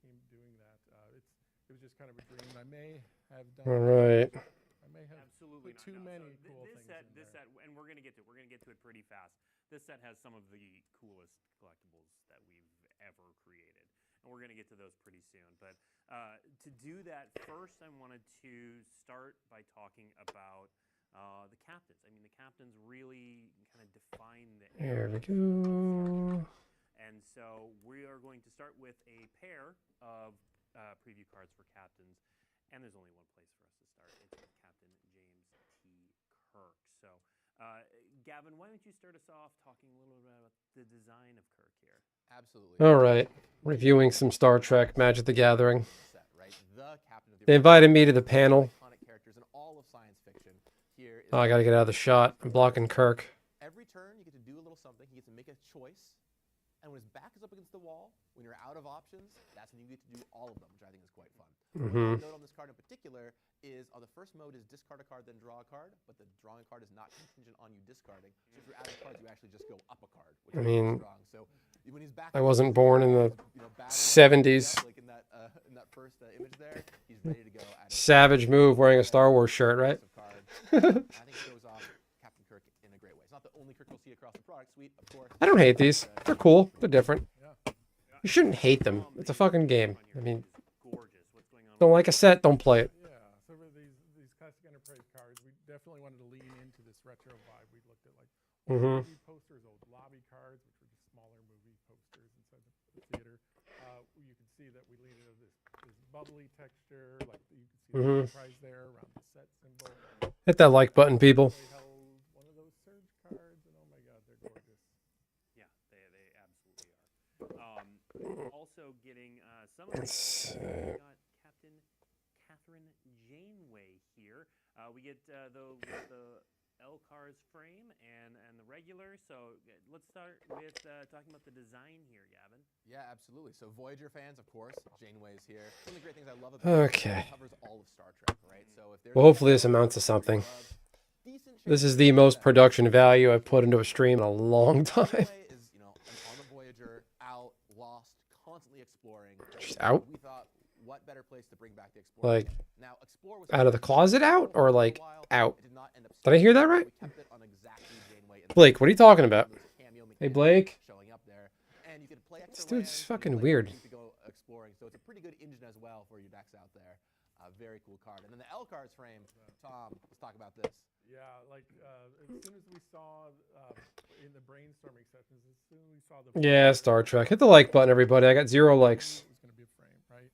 team doing that. It was just kind of a dream. I may have done. All right. I may have Absolutely put not. too No. many So cool this things set, in this there. set, and we're gonna get to it. We're gonna get to it pretty fast. This set has some of the coolest collectibles that we've ever created, and we're gonna get to those pretty soon. But to do that, first I wanted to start by talking about the captains. I mean, the captains really kind of define the There era we of Star go. Trek. And so we are going to start with a pair of preview cards for captains. And there's only one place for us to start. It's with Captain James T. Kirk. So, Gavin, why don't you start us off talking a little bit about the design of Kirk here? Absolutely. All right. Reviewing some Star Trek Magic the Gathering. Set, right? The captain of the They invited me to the panel. iconic characters in all of science fiction. Here is Oh, I got to get out of the shot. I'm blocking Kirk. every turn you get to do a little something. He gets to make a choice. And when his back is up against the wall, when you're out of options, that's when you get to do all of them, which I think is quite fun. One note on this card in particular is on the first mode is discard a card, then draw a card, but the drawing a card is not contingent on you discarding. So if you're out of cards, you actually just go up a card, which I is mean, strong. So when he's back, I wasn't born in the battered, 70s. like in that first image there, he's ready to go. At Savage move wearing a Star Wars shirt, right? I think it shows off Captain Kirk in a great way. It's not the only Kirk you'll see across the product suite, of course. I don't hate these. They're cool. They're different. Yeah. You shouldn't hate them. It's a fucking game. I mean, Gorgeous. What's going on? don't like a set, don't play it. Yeah. So for these classic Enterprise cards, we definitely wanted to lean into this retro vibe. We looked at like old movie posters, old lobby cards, which were just smaller movie posters inside the theater. You can see that we leaned into this bubbly texture, like you can see the Enterprise there around the set symbol. Hit that like button, people. They held one of those Surge cards, and oh my God, they're gorgeous. Yeah, they absolutely are. Also getting some of the we got Captain Catherine Janeway here. We get the L-Cars frame and the regular. So let's start with talking about the design here, Gavin. Yeah, absolutely. So Voyager fans, of course, Janeway is here. One of the great things I love about Okay. it covers all of Star Trek, right? So if there's Well, hopefully this amounts to something. This is the most production value I've put into a stream in a long time. Janeway is, on the Voyager, out, lost, constantly exploring. She's out? We thought, what better place to bring back the explorer? Like, now, Explore was out of the closet out or like out? It did not end up Did I hear that staying, right? we kept it on exactly Janeway in the Blake, what are you talking about? cameo Hey, mechanic Blake. showing up there. And you can play extra This dude's lands, you fucking can play weird. things to go exploring. So it's a pretty good engine as well for your decks out there. Very cool card. And then the L-Cars frame, Tom, let's talk about this. Yeah, like as soon as we saw in the brainstorming sessions, as soon as we saw the Yeah, Star Trek. Hit the like button, everybody. I got 0 likes. it was going to be a frame, right?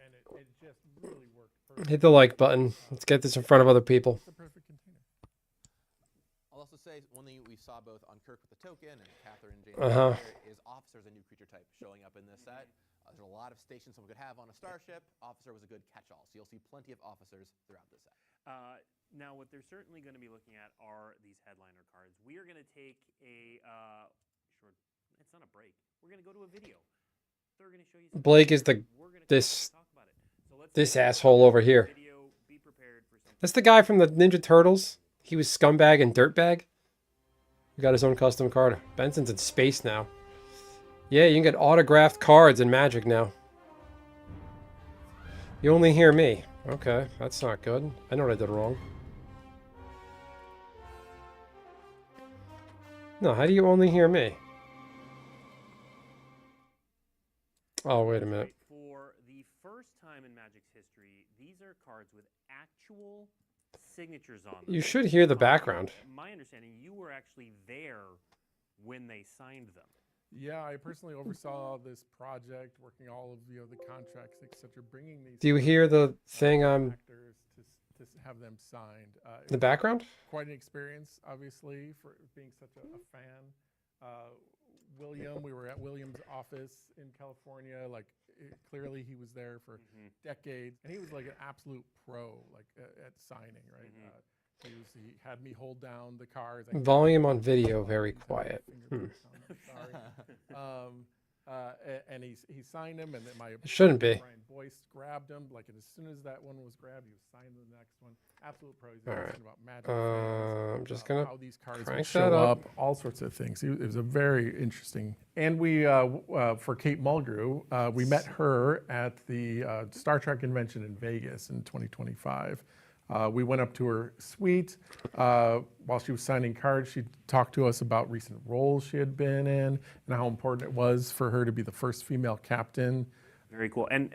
And it just really worked perfectly. Hit the like button. Let's get this in front of other people. It's a perfect container. I'll also say one thing we saw both on Kirk with the token and Catherine Jane is Officer's a new creature type showing up in this set. There's a lot of stations someone could have on a starship. Officer was a good catch-all, so you'll see plenty of officers throughout this set. Now, what they're certainly going to be looking at are these headliner cards. We are going to take a short. It's not a break. We're going to go to a video. They're going to show you. Blake is this asshole over here. Video, be prepared for something. That's the guy from the Ninja Turtles. He was Scumbag and Dirtbag. He got his own custom card. Benson's in space now. Yeah, you can get autographed cards in Magic now. You only hear me. Okay, that's not good. I know what I did wrong. No, how do you only hear me? Oh, wait a minute. For the first time in Magic's history, these are cards with actual signatures on them. You should hear the background. My understanding, you were actually there when they signed them. Yeah, I personally oversaw this project, working all of the contracts, etc. Bringing these. Do you hear the thing actors to have them signed? in the background? Quite an experience, obviously, for being such a fan. William, we were at William's office in California. Like, clearly he was there for decades, and he was like an absolute pro, like at signing, right? He had me hold down the cards. Volume on video very quiet. Sorry. And he signed him, and then my shouldn't be. Brian Boyce grabbed him. Like, and as soon as that one was grabbed, he was signing the next one. Absolute pros. All right. About Magic fans, I'm just gonna how these cards crank would show that up. all sorts of things. It was a very interesting. And we, for Kate Mulgrew, we met her at the Star Trek convention in Vegas in 2025. We went up to her suite while she was signing cards. She talked to us about recent roles she had been in and how important it was for her to be the first female captain. Very cool. And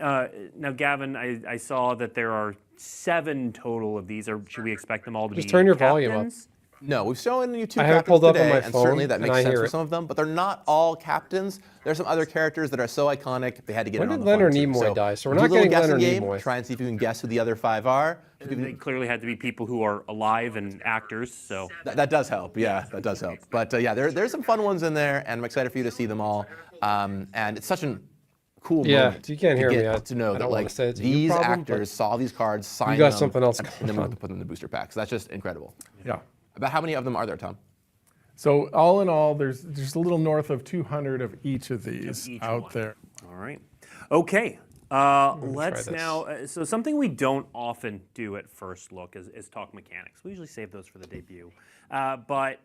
now, Gavin, I saw that there are 7 total of these. Or should we expect them all to Just be turn your volume up. captains? No, we've shown you 2 I have it captains pulled up on today, my and certainly phone, that and makes I sense hear for it. some of them, but they're not all captains. There's some other characters that are so iconic, they had to get When it on did the front, Leonard too. Nimoy die? So we're do a not little getting guessing Leonard game, Nimoy. try and see if you can guess who the other 5 are. If you They can, clearly had to be people who are alive and actors. So that does help, yeah, that does help. But yeah, there's some fun ones in there, and I'm excited for you to see them all. And it's such a cool Yeah, moment you can't to hear me. get to know I that don't wanna like say it's a you these problem, but actors saw these cards, signed got them, something else and going then we on. put them in the booster packs. That's just incredible. Yeah. About how many of them are there, Tom? So all in all, there's a little north of 200 of each of these each out one. there. all right, okay. Let's this. now. So something we don't often do at first look is talk mechanics. We usually save those for the debut. But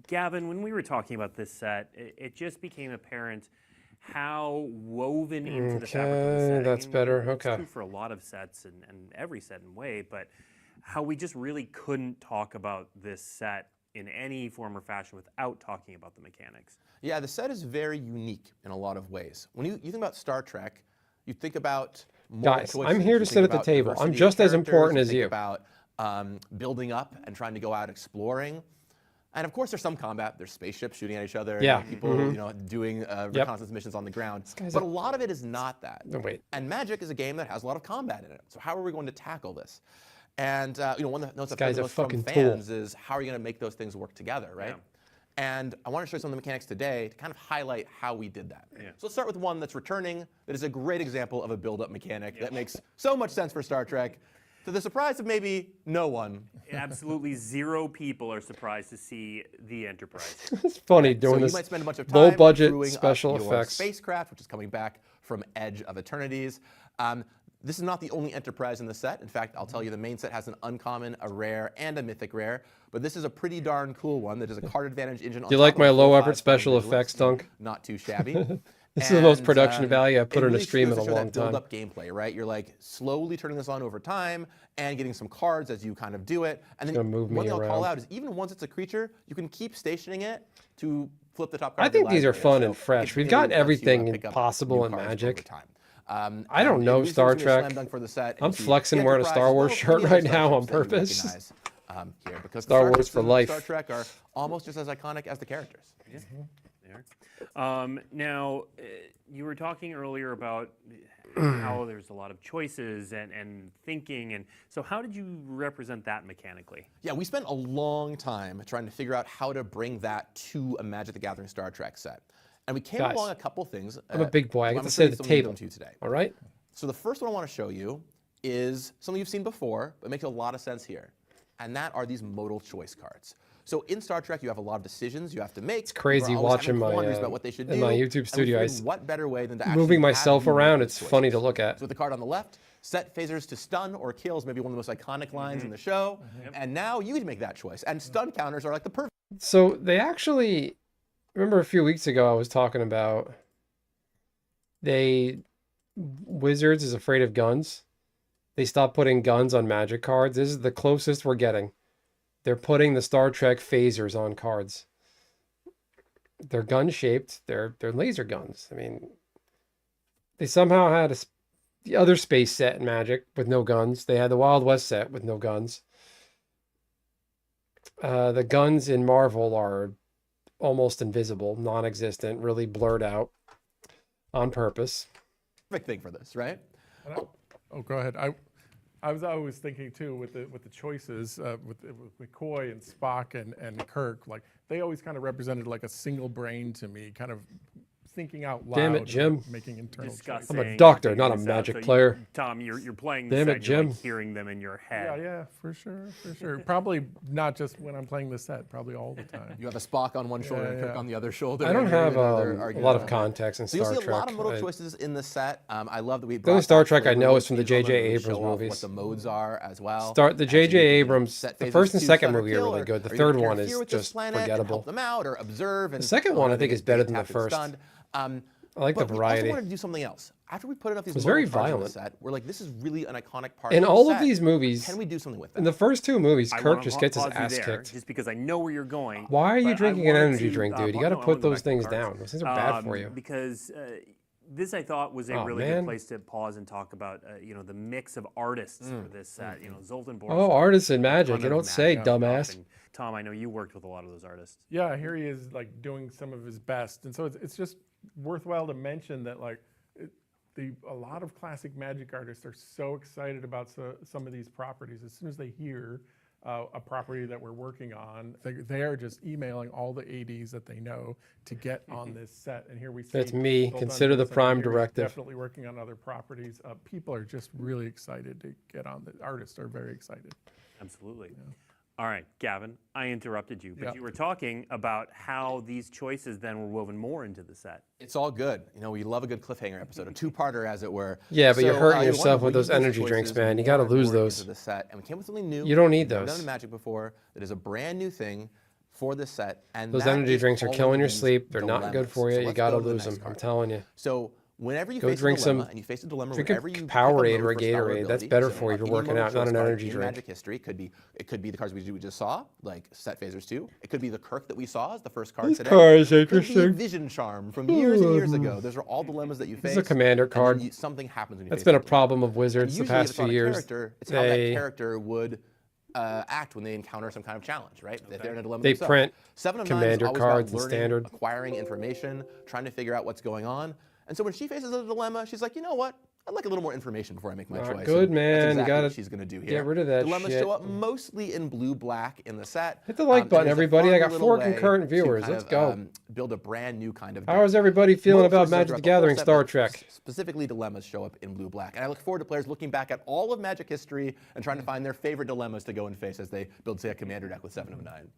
Gavin, when we were talking about this set, it just became apparent how woven into the fabric of the Okay, set. that's better. It's Okay. true for a lot of sets and every set in a way, but how we just really couldn't talk about this set in any form or fashion without talking about the mechanics. Yeah, the set is very unique in a lot of ways. When you think about Star Trek, you think about more Guys, choices. I'm here to You sit think at the about table. I'm diversity of just as characters, important as think you. About building up and trying to go out exploring. And of course, there's some combat. There's spaceships shooting at each other. Yeah, and people, doing reconnaissance missions on the ground. guy's But a lot of it is not that. No, wait. And Magic is a game that has a lot of combat in it. So how are we going to tackle this? And one of the notes I've guy's heard a most from fucking tool. fans is how are you going to make those things work together, right? Yeah. And I want to show you some of the mechanics today to kind of highlight how we did that. Yeah. So let's start with one that's returning, that is a great example of a build-up mechanic that makes so much sense for Star Trek, to the surprise of maybe no one. Absolutely 0 people are surprised to see the Enterprise. It's funny So doing you this might spend a bunch of low time budget crewing special up your effects. spacecraft, which is coming back from Edge of Eternities. This is not the only Enterprise in the set. In fact, I'll tell you the main set has an uncommon, a rare, and a mythic rare. But this is a pretty darn cool one that is a card advantage engine. Do you like my low effort special effects, Dunk? Not too shabby. This is the most And, production value I've put it in a really stream goes in to a show long that time. build-up gameplay, right? You're like slowly turning this on over time and getting some cards as you kind of do it. And then gonna move one me thing I'll call around. out is even once it's a creature, you can keep stationing it to flip the top card. I of your think these are library. fun So and fresh. it We've really got lets you, everything pick up possible new in cards Magic. over time. I don't And know it really Star seems to be a slam Trek. dunk for the set. I'm And see flexing the wearing a Enterprise, Star as Wars well as shirt plenty of right other now on Star Ships that you purpose. recognize, here, because Star the Wars Ships for in life. Star Trek are almost just as iconic as the characters. There. Now, you were talking earlier about how there's a lot of choices and thinking, and so how did you represent that mechanically? Yeah, we spent a long time trying to figure out how to bring that to a Magic the Gathering Star Trek set. And we came Guys, along a couple things. I'm a big boy. I I'm get gonna to show sit you at the some of table. them to you today. All right? So the first one I want to show you is something you've seen before, but makes a lot of sense here. And that are these modal choice cards. So in Star Trek, you have a lot of decisions you have to make. It's crazy watching my, about what they should in do. my And YouTube we studio, figured what better way than to actually Moving have myself you make around, those it's funny to choices. look at. So with the card on the left, set phasers to stun or kills, maybe one of the most iconic lines in the show. And now you can make that choice. And stun counters are like the perfect. So they actually, remember a few weeks ago I was talking about Wizards is afraid of guns. They stopped putting guns on Magic cards. This is the closest we're getting. They're putting the Star Trek phasers on cards. They're gun shaped. They're laser guns. I mean, they somehow had the other space set in Magic with no guns. They had the Wild West set with no guns. The guns in Marvel are almost invisible, non-existent, really blurred out on purpose. Perfect thing for this, right? And go ahead. I was always thinking too with the choices with McCoy and Spock and Kirk, like they always kind of represented like a single brain to me, kind of thinking out loud. Damn it, and Jim. Making internal Discussing. choices. I'm a doctor, figuring not a this out. Magic So player. Tom, you're playing the Damn set, it, you're, like, Jim. hearing them in your Yeah, head. yeah, for sure. Probably not just when I'm playing the set, probably all the time. You have a Spock on one shoulder and Kirk yeah. on the other shoulder. I don't and you're have even there a arguing lot of about that. context in So you'll Star see a Trek. lot of modal I- choices in the set. I love that we The brought only Star back Trek I flavor know with is from the each of them J.J. and really Abrams show off movies. What the modes are as well. Start the And so you J.J. can, Abrams. set The phasers first and 2, second stun or movie are kill, really or good. The are you third gonna one interfere is with this just planet and forgettable. help them out or observe. And The second one I they think get- is better they than the get tapped and first. stunned. I like the But we variety. also wanted to do something else. After we put enough these It's very modal cards on the violent. set, we're like, this is really an iconic part In of the all of set. these movies, Can we do something with that? in the first two movies, I Kirk wanna just gets his pause you ass there, kicked. just because I know where you're going. Why are you but I drinking an wanted energy to, drink, dude? You well, got to no, I put wanna go those back to things cards. down. Those things are bad for you. Because this I thought was a Oh, really man. good place to pause and talk about the mix of artists for this set. Zoltan Boris. Oh, artists and magic. ton You of don't say, magic stuff, dumbass. and Tom, I know you worked with a lot of those artists. Yeah, here he is like doing some of his best, and so it's just worthwhile to mention that like a lot of classic Magic artists are so excited about some of these properties. As soon as they hear a property that we're working on, they are just emailing all the ADs that they know to get on this set. And here we see That's me. Zoltan Consider the Boris, prime here he's directive. Definitely working on other properties. People are just really excited to get on. The artists are very excited. Absolutely. All right, Gavin, I interrupted you, but Yeah. you were talking about how these choices then were woven more into the set. It's all good. We love a good cliffhanger episode, a two-parter, as it were. Yeah, but you're hurting we yourself wanted to with those weave these energy drinks, choices man. You more gotta and lose more those. into the set, and we came with something new. You don't need We've never those. done in Magic before. That is a brand new thing for this set, and Those that energy is drinks are all of killing your these sleep. They're not good dilemmas. for you. So You let's gotta go to the lose next them. I'm card. telling you. So whenever you Go face drink a dilemma, some- and you face a dilemma drink a wherever you pick Powerade mode or a for spell Gatorade. That's ability, better so for you if you're any working mode out, not choice an card energy in drink. Magic history it could be the cards we just saw, like Set Phasers 2. It could be the Kirk that we saw as the first card This today. card is It could be interesting. Vision Charm from years and years ago. Those are all dilemmas that you face. This is a commander and then card. something happens when you That's face been a that dilemma. problem of And Wizards the usually if past it's few on a years. character, it's how that They character would act when they encounter some kind of challenge, right? If they're in a dilemma They themselves. print 7 of 9 is commander always cards about and learning, standard. acquiring information, trying to figure out what's going on. And so when she faces a dilemma, she's like, you know what? I'd like a little more information before I make my Not choice. good, And man. You That's exactly gotta what she's going to do here. get rid of that Dilemmas shit. show up mostly in blue-black in the set. Hit the like and button, it's a everybody. I fun got little 4 way concurrent to viewers. kind Let's of, go. Build a brand new kind of How deck. is everybody feeling Modal about choices are Magic throughout the the whole Gathering set, Star but Trek? Specifically, dilemmas show up in blue-black. And I look forward to players looking back at all of Magic history and trying to find their favorite dilemmas to go and face as they build, say, a commander deck with 7 of 9.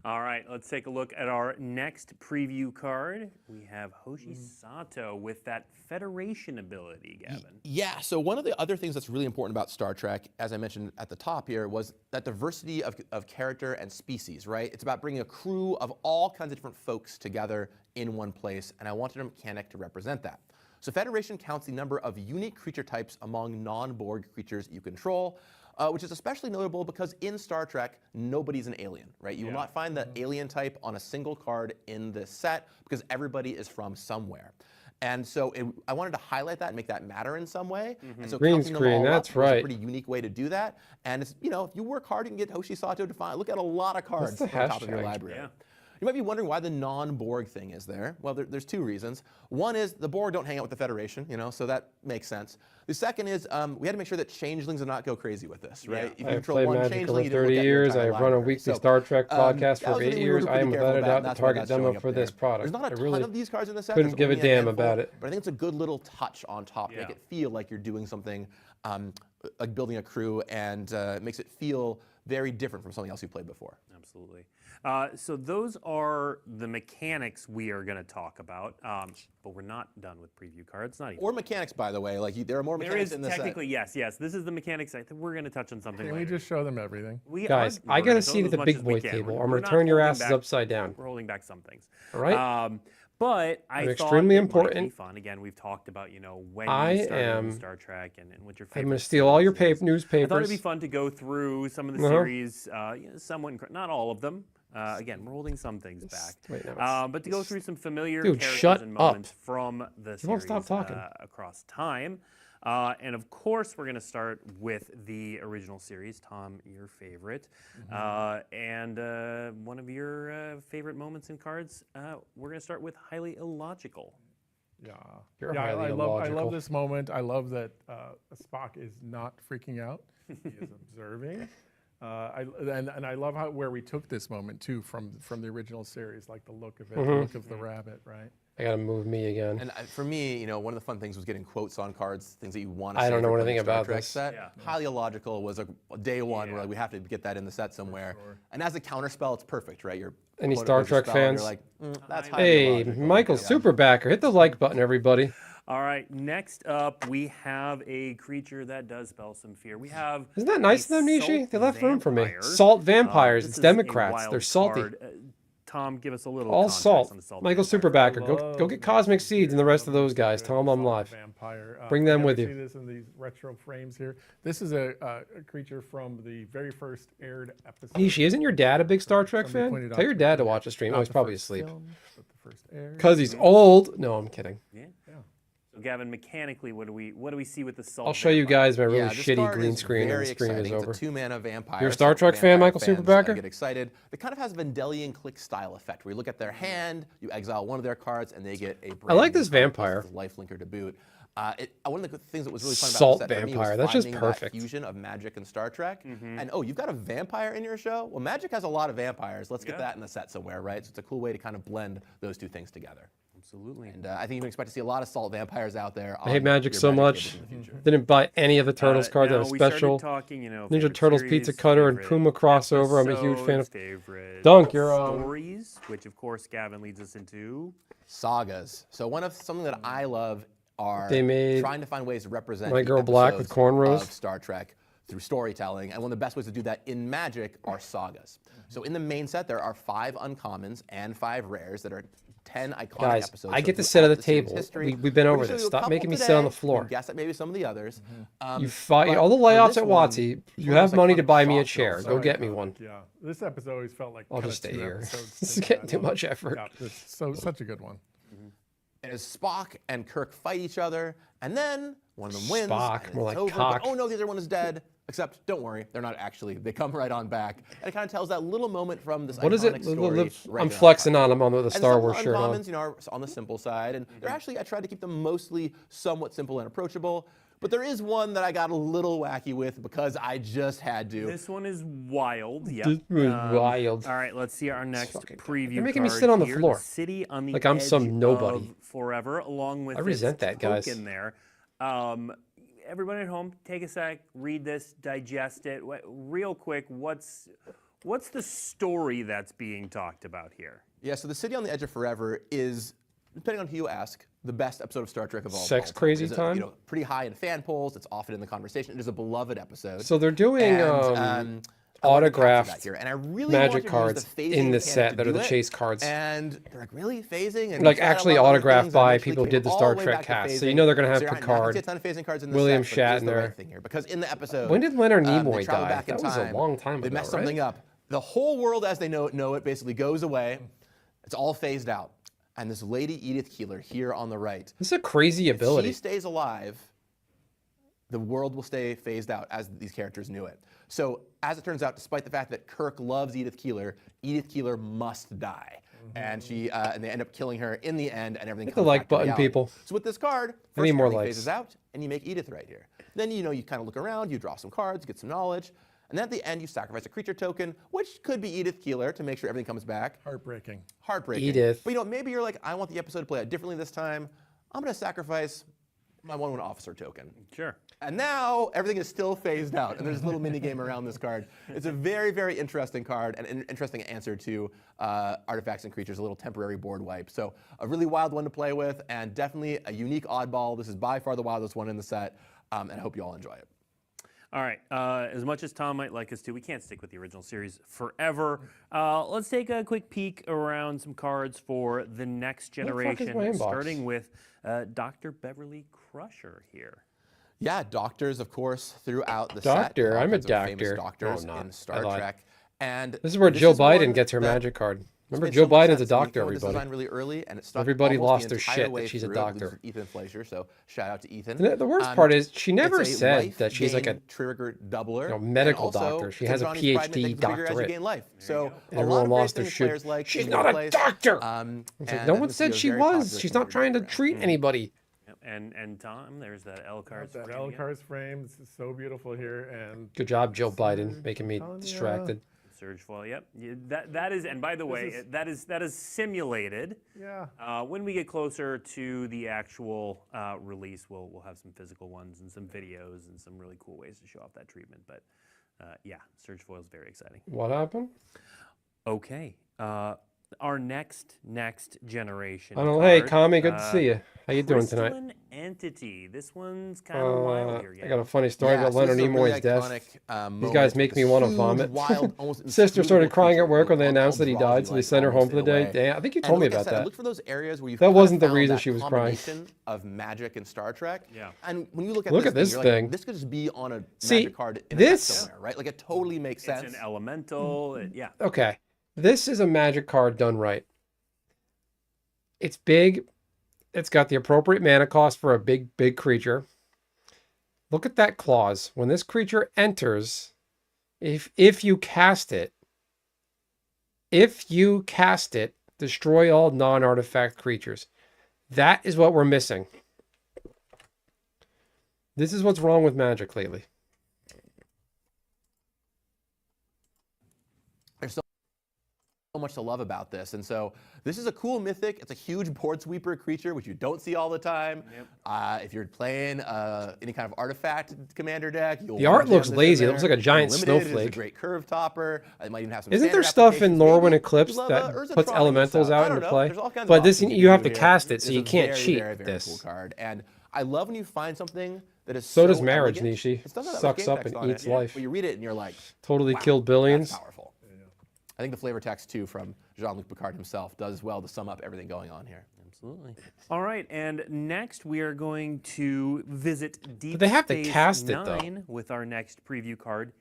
All right, let's take a look at our next preview card. We have Hoshi Sato with that Federation ability, Gavin. Yeah, so one of the other things that's really important about Star Trek, as I mentioned at the top here, was that diversity of character and species, right? It's about bringing a crew of all kinds of different folks together in one place, and I wanted a mechanic to represent that. So Federation counts the number of unique creature types among non-Borg creatures you control, which is especially notable because in Star Trek, nobody's an alien, right? You will not find the alien type on a single card in this set because everybody is from somewhere. And so I wanted to highlight that and make that matter in some way. And so Green counting them screen, all up that's was right. a pretty unique way to do that. And it's, if you work hard, you can get Hoshi Sato defined. Look at a lot of cards the on the top of your hashtag? library. Yeah. You might be wondering why the non-Borg thing is there. Well, there's 2 reasons. One is the Borg don't hang out with the Federation, so that makes sense. The second is we had to make sure that changelings did not go crazy with this, right? If you I've control played one Magic changeling, over you didn't look 30 at your years. entire I've run a library. weekly So, Star Trek podcast that for was 8 something we were years. I pretty am careful without a about, doubt and the that's why target that's showing demo up for there. this product. There's not a I ton really of these cards in the set. couldn't There's give a only damn handful, about it. But I think it's a good little touch on top to make Yeah. it feel like you're doing something like building a crew, and it makes it feel very different from something else you've played before. Absolutely. So those are the mechanics we are going to talk about, but we're not done with preview cards. Not even. Or mechanics, by the way. Like there are more There mechanics is in this set. technically yes. This is the mechanics. I think we're going to touch on something Can we later. just show them everything? We Guys, are- I we're got gonna a show seat them at as the much big as we boy can. table. We're- I'm we're going not to turn your holding asses back- upside down. We're holding back some things. All right? But I I'm thought extremely it might be important. fun. Again, we've talked about when I you started am- in Star Trek and what your favorite. I'm going to steal all your series is. I thought newspapers. it'd be fun to go through some of the Uh-huh. series, somewhat, not all of them. Again, we're holding some things back. Wait, no, it's- But to go through some familiar Dude, characters shut and up. moments from the series You won't stop talking. Across time. And of course, we're going to start with the original series, Tom, your favorite. And one of your favorite moments in cards, we're going to start with Highly Illogical. Yeah, You're yeah. highly I illogical. love this moment. I love that Spock is not freaking out. He is observing. And I love where we took this moment too from the original series, like the look of it, the look of the rabbit, right? I gotta move me again. And for me, one of the fun things was getting quotes on cards, things that you want to. I don't know for anything playing a Star about Trek this. set. Yeah. Highly illogical was a day one where Yeah. we have to get that in the set somewhere. sure. And as a counterspell, it's perfect, right? You're Any quote, Star unquote, your Trek spell, and fans? You're like, that's Hey, highly Hey, illogical. Michael Yeah. Superbacker, hit the like button, everybody. All right, next up we have a creature that does spell some fear. We have. Isn't that nice of them, a Nishi? salt They left room for me. vampire. Salt vampires. This It's is a Democrats. wild They're salty. card. Tom, give us a little All context salt. on the salt Michael vampire. Superbacker, go Love get Cosmic Seeds and the rest of those guys. Tell them I'm Solid live. Vampire. Bring them you with ever you. See this in these retro frames here. This is a creature from the very first aired episode. Nishi, isn't your dad a big Star Trek Somebody fan? pointed Tell out your to dad me to that watch the stream. not Oh, he's the probably first asleep. film, but the first aired. Because he's old. No, I'm kidding. Yeah. Yeah. So Gavin, mechanically, what do we see with the salt? I'll show you vampire? guys my really Yeah, this shitty card green is screen when very the stream is exciting. over. It's a 2-mana vampire. You're a Star so Trek fan, vampire Michael fans, Superbacker? get excited. It kind of has a Vendelian click style effect where you look at their hand, you exile one of their cards, and they get a brand like new this card plus vampire. the lifelinker to boot. One of the things that was really fun Salt about the set for me vampire, was that's just finding perfect. that fusion of Magic and Star Trek. And you've got a vampire in your show? Well, Magic has a lot of vampires. Let's get Yeah. that in the set somewhere, right? So it's a cool way to kind of blend those two things together. Absolutely. And I think you can expect to see a lot of salt vampires out there. I hate on Magic your so Magic much. tables in the future. Didn't buy any of the Turtles cards that now have we started special. talking, Ninja favorite Turtles series, Pizza Cutter and favorite Puma crossover. I'm a huge fan of. episodes, favorite Dunk, you're on. stories, which of course Gavin leads us into. Sagas. So something that I love are They made trying to find ways to represent My the Girl Black with episodes cornrows. of Star Trek through storytelling, and one of the best ways to do that in Magic are sagas. So in the main set, there are 5 uncommons and 5 rares that are 10 iconic Guys, episodes. I So get to throughout sit at the the series table. history. We've been We're over gonna show this. you a Stop couple making me today. sit on the You can floor. guess at maybe some of the others. You fight but all the for layouts this at one, WotC. You one have of those money to iconic buy me a soft chair. films. Go So get me iconic, one. Yeah. This episode always felt like I'll kinda just stay 2 here. episodes This is together. getting too much effort. Yeah, it's such a good one. As Spock and Kirk fight each other, and then one of them wins. Spock, and more it's like over, cock. but, oh no, the other one is dead. Except, don't worry, they're not actually. They come right on back, and it kind of tells that little moment from this What is iconic it? story. right I'm there flexing front. on. I'm on with the And Star some Wars shirt on. uncommons, are on the simple side, and they're actually I tried to keep them mostly somewhat simple and approachable. But there is one that I got a little wacky with because I just had to. This one is wild. Yeah. This was wild. All right, let's see our next fucking- preview. They're making me card sit on the here, floor. City on the Like I'm some edge nobody. of forever, along with I resent this that, guys. token there. Everybody at home, take a sec, read this, digest it. Real quick, what's the story that's being talked about here? Yeah, so the City on the Edge of Forever is, depending on who you ask, the best episode of Star Trek of all Sex all time. crazy It's time? Pretty high in fan polls. It's often in the conversation. It is a beloved episode. So they're doing And, I wanted to capture autographed that here, and I really Magic wanted to use cards the phasing in the mechanic set to that are do the it, chase cards. And they're like, really phasing? And Like you tried a actually lot of other autographed things, by and people who eventually did the came Star all the way Trek back to cast. So phasing. you know they're gonna have you're not Picard, gonna see a ton of phasing cards in the William set, but here's the Shatner. right thing here, because in the episode, When did Leonard they Nimoy travel die? back in That was a time, long time They ago, messed right? something up. The whole world as they know it basically goes away. It's all phased out. And this lady, Edith Keeler, here on the right, This is a crazy if she ability. stays alive, the world will stay phased out as these characters knew it. So as it turns out, despite the fact that Kirk loves Edith Keeler must die. And and they end up killing her in the end, and everything Hit the comes like back to button, reality. people. So with this card, I need first more everything likes. phases out, and you make Edith right here. Then you kind of look around, you draw some cards, get some knowledge, and then at the end you sacrifice a creature token, which could be Edith Keeler to make sure everything comes back. Heartbreaking. Heartbreaking. Edith. But maybe you're like, I want the episode to play out differently this time. I'm going to sacrifice my 1/1 officer token. Sure. And now everything is still phased out, and there's a little mini game around this card. It's a very, very interesting card and an interesting answer to artifacts and creatures, a little temporary board wipe. So a really wild one to play with, and definitely a unique oddball. This is by far the wildest one in the set, and I hope you all enjoy it. All right. As much as Tom might like us to, we can't stick with the original series forever. Let's take a quick peek around some cards for the next the fuck is generation, my inbox? starting with Dr. Beverly Crusher here. Yeah, doctors, of course, throughout the Doctor, set. All I'm a kinds of famous doctor. doctors No, I'm not. in I Star lied. Trek. And This is where Joe Biden one gets her that magic card. Remember, made Joe so much Biden's a sense. We doctor, came up with this everybody. design really early, and it stuck Everybody almost lost the their entire shit that way she's a through. doctor. This is Ethan Fleischer, so shout out to Ethan. The worst part is she never it's a said life that she's like a gain trigger doubler. and medical also doctor. She it's has a Johnny's pride PhD that makes it bigger as you doctorate. gain life. So And a everyone lot of lost great their things shit. players like She's in not their a place. doctor. It's like, No one said she was. She's not trying to treat anybody. Yep. And Tom, there's that L cards. That frame L again. cards frame. This is so beautiful here, and Good job, Joe Biden, making me telling ya. distracted. Surge foil. Yep. That is. And by the way, is- that is simulated. Yeah. When we get closer to the actual release, we'll have some physical ones and some videos and some really cool ways to show off that treatment. But yeah, Surge foil is very exciting. What happened? Okay. Our next generation. I don't know. Hey, card, Kami, good to see you. How you doing tonight? Crystalline Entity. This one's kind of wild here. I got a funny story about so this Leonard is a really Nimoy's death. iconic, These guys moment make with me this want to huge, vomit. wild, almost Sister started inscrutable crying at creature work when they that announced that he draws you, died, so they sent her home almost for the in a day. way. Damn, I think you And told me like I about said, I that. looked for those areas where you That wasn't the reason that she was crying. combination of Magic and Star Trek. Yeah. And when you look at Look this, at this you're thing. like, this could just be on a See, Magic card in a this- deck somewhere, right? Like it totally makes sense. It's an elemental. Yeah. Okay, this is a Magic card done right. It's big. It's got the appropriate mana cost for a big creature. Look at that clause. When this creature enters, if you cast it, destroy all non-artifact creatures. That is what we're missing. This is what's wrong with Magic lately. There's so much to love about this. And so this is a cool mythic. It's a huge board sweeper creature, which you don't see all the time. Yep. If you're playing any kind of artifact commander deck, you'll The art jam looks this in lazy. It there. looks like a giant Unlimited is snowflake. a great curve topper. It might even have some Isn't there standard stuff in applications. Lorwyn Maybe Eclipse you love, that Urza puts Tron elementals I out don't into know. play? There's all kinds of But this, options you have can to do cast here. it, so It's you a can't very, cheat very, with very this. cool card. And I love when you find something that is So does Marriage, elegant. Nishi. It doesn't have that much Sucks game up text and on eats it, life. But you read it and you're like, Totally wow, killed billions. That's powerful. I think the flavor text too from Jean-Luc Picard himself does well to sum up everything going on here. Absolutely. All right, and next we are going to visit Deep they have to Space cast it, though. Nine with our next preview card,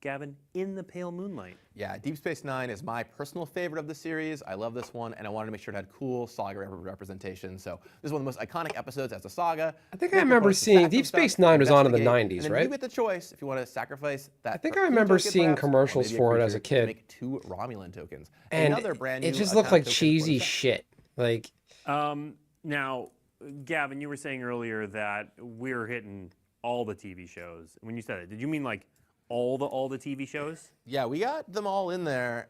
Gavin, In the Pale Moonlight. Yeah, Deep Space Nine is my personal favorite of the series. I love this one, and I wanted to make sure it had cool saga representation. So this is one of the most iconic episodes as a saga. I think You I have to remember put some seeing stats Deep and stuff, Space Nine was on in the investigate, 90s, and then right? you get the choice if you want to sacrifice that. I think for I food remember token, seeing perhaps, or commercials maybe a for it as creature a to kid. Make 2 Romulan tokens. And Another brand it new just looked like iconic token for cheesy the set. shit. Like, Now, Gavin, you were saying earlier that we're hitting all the TV shows. When you said it, did you mean like all the TV shows? Yeah, we got them all in there.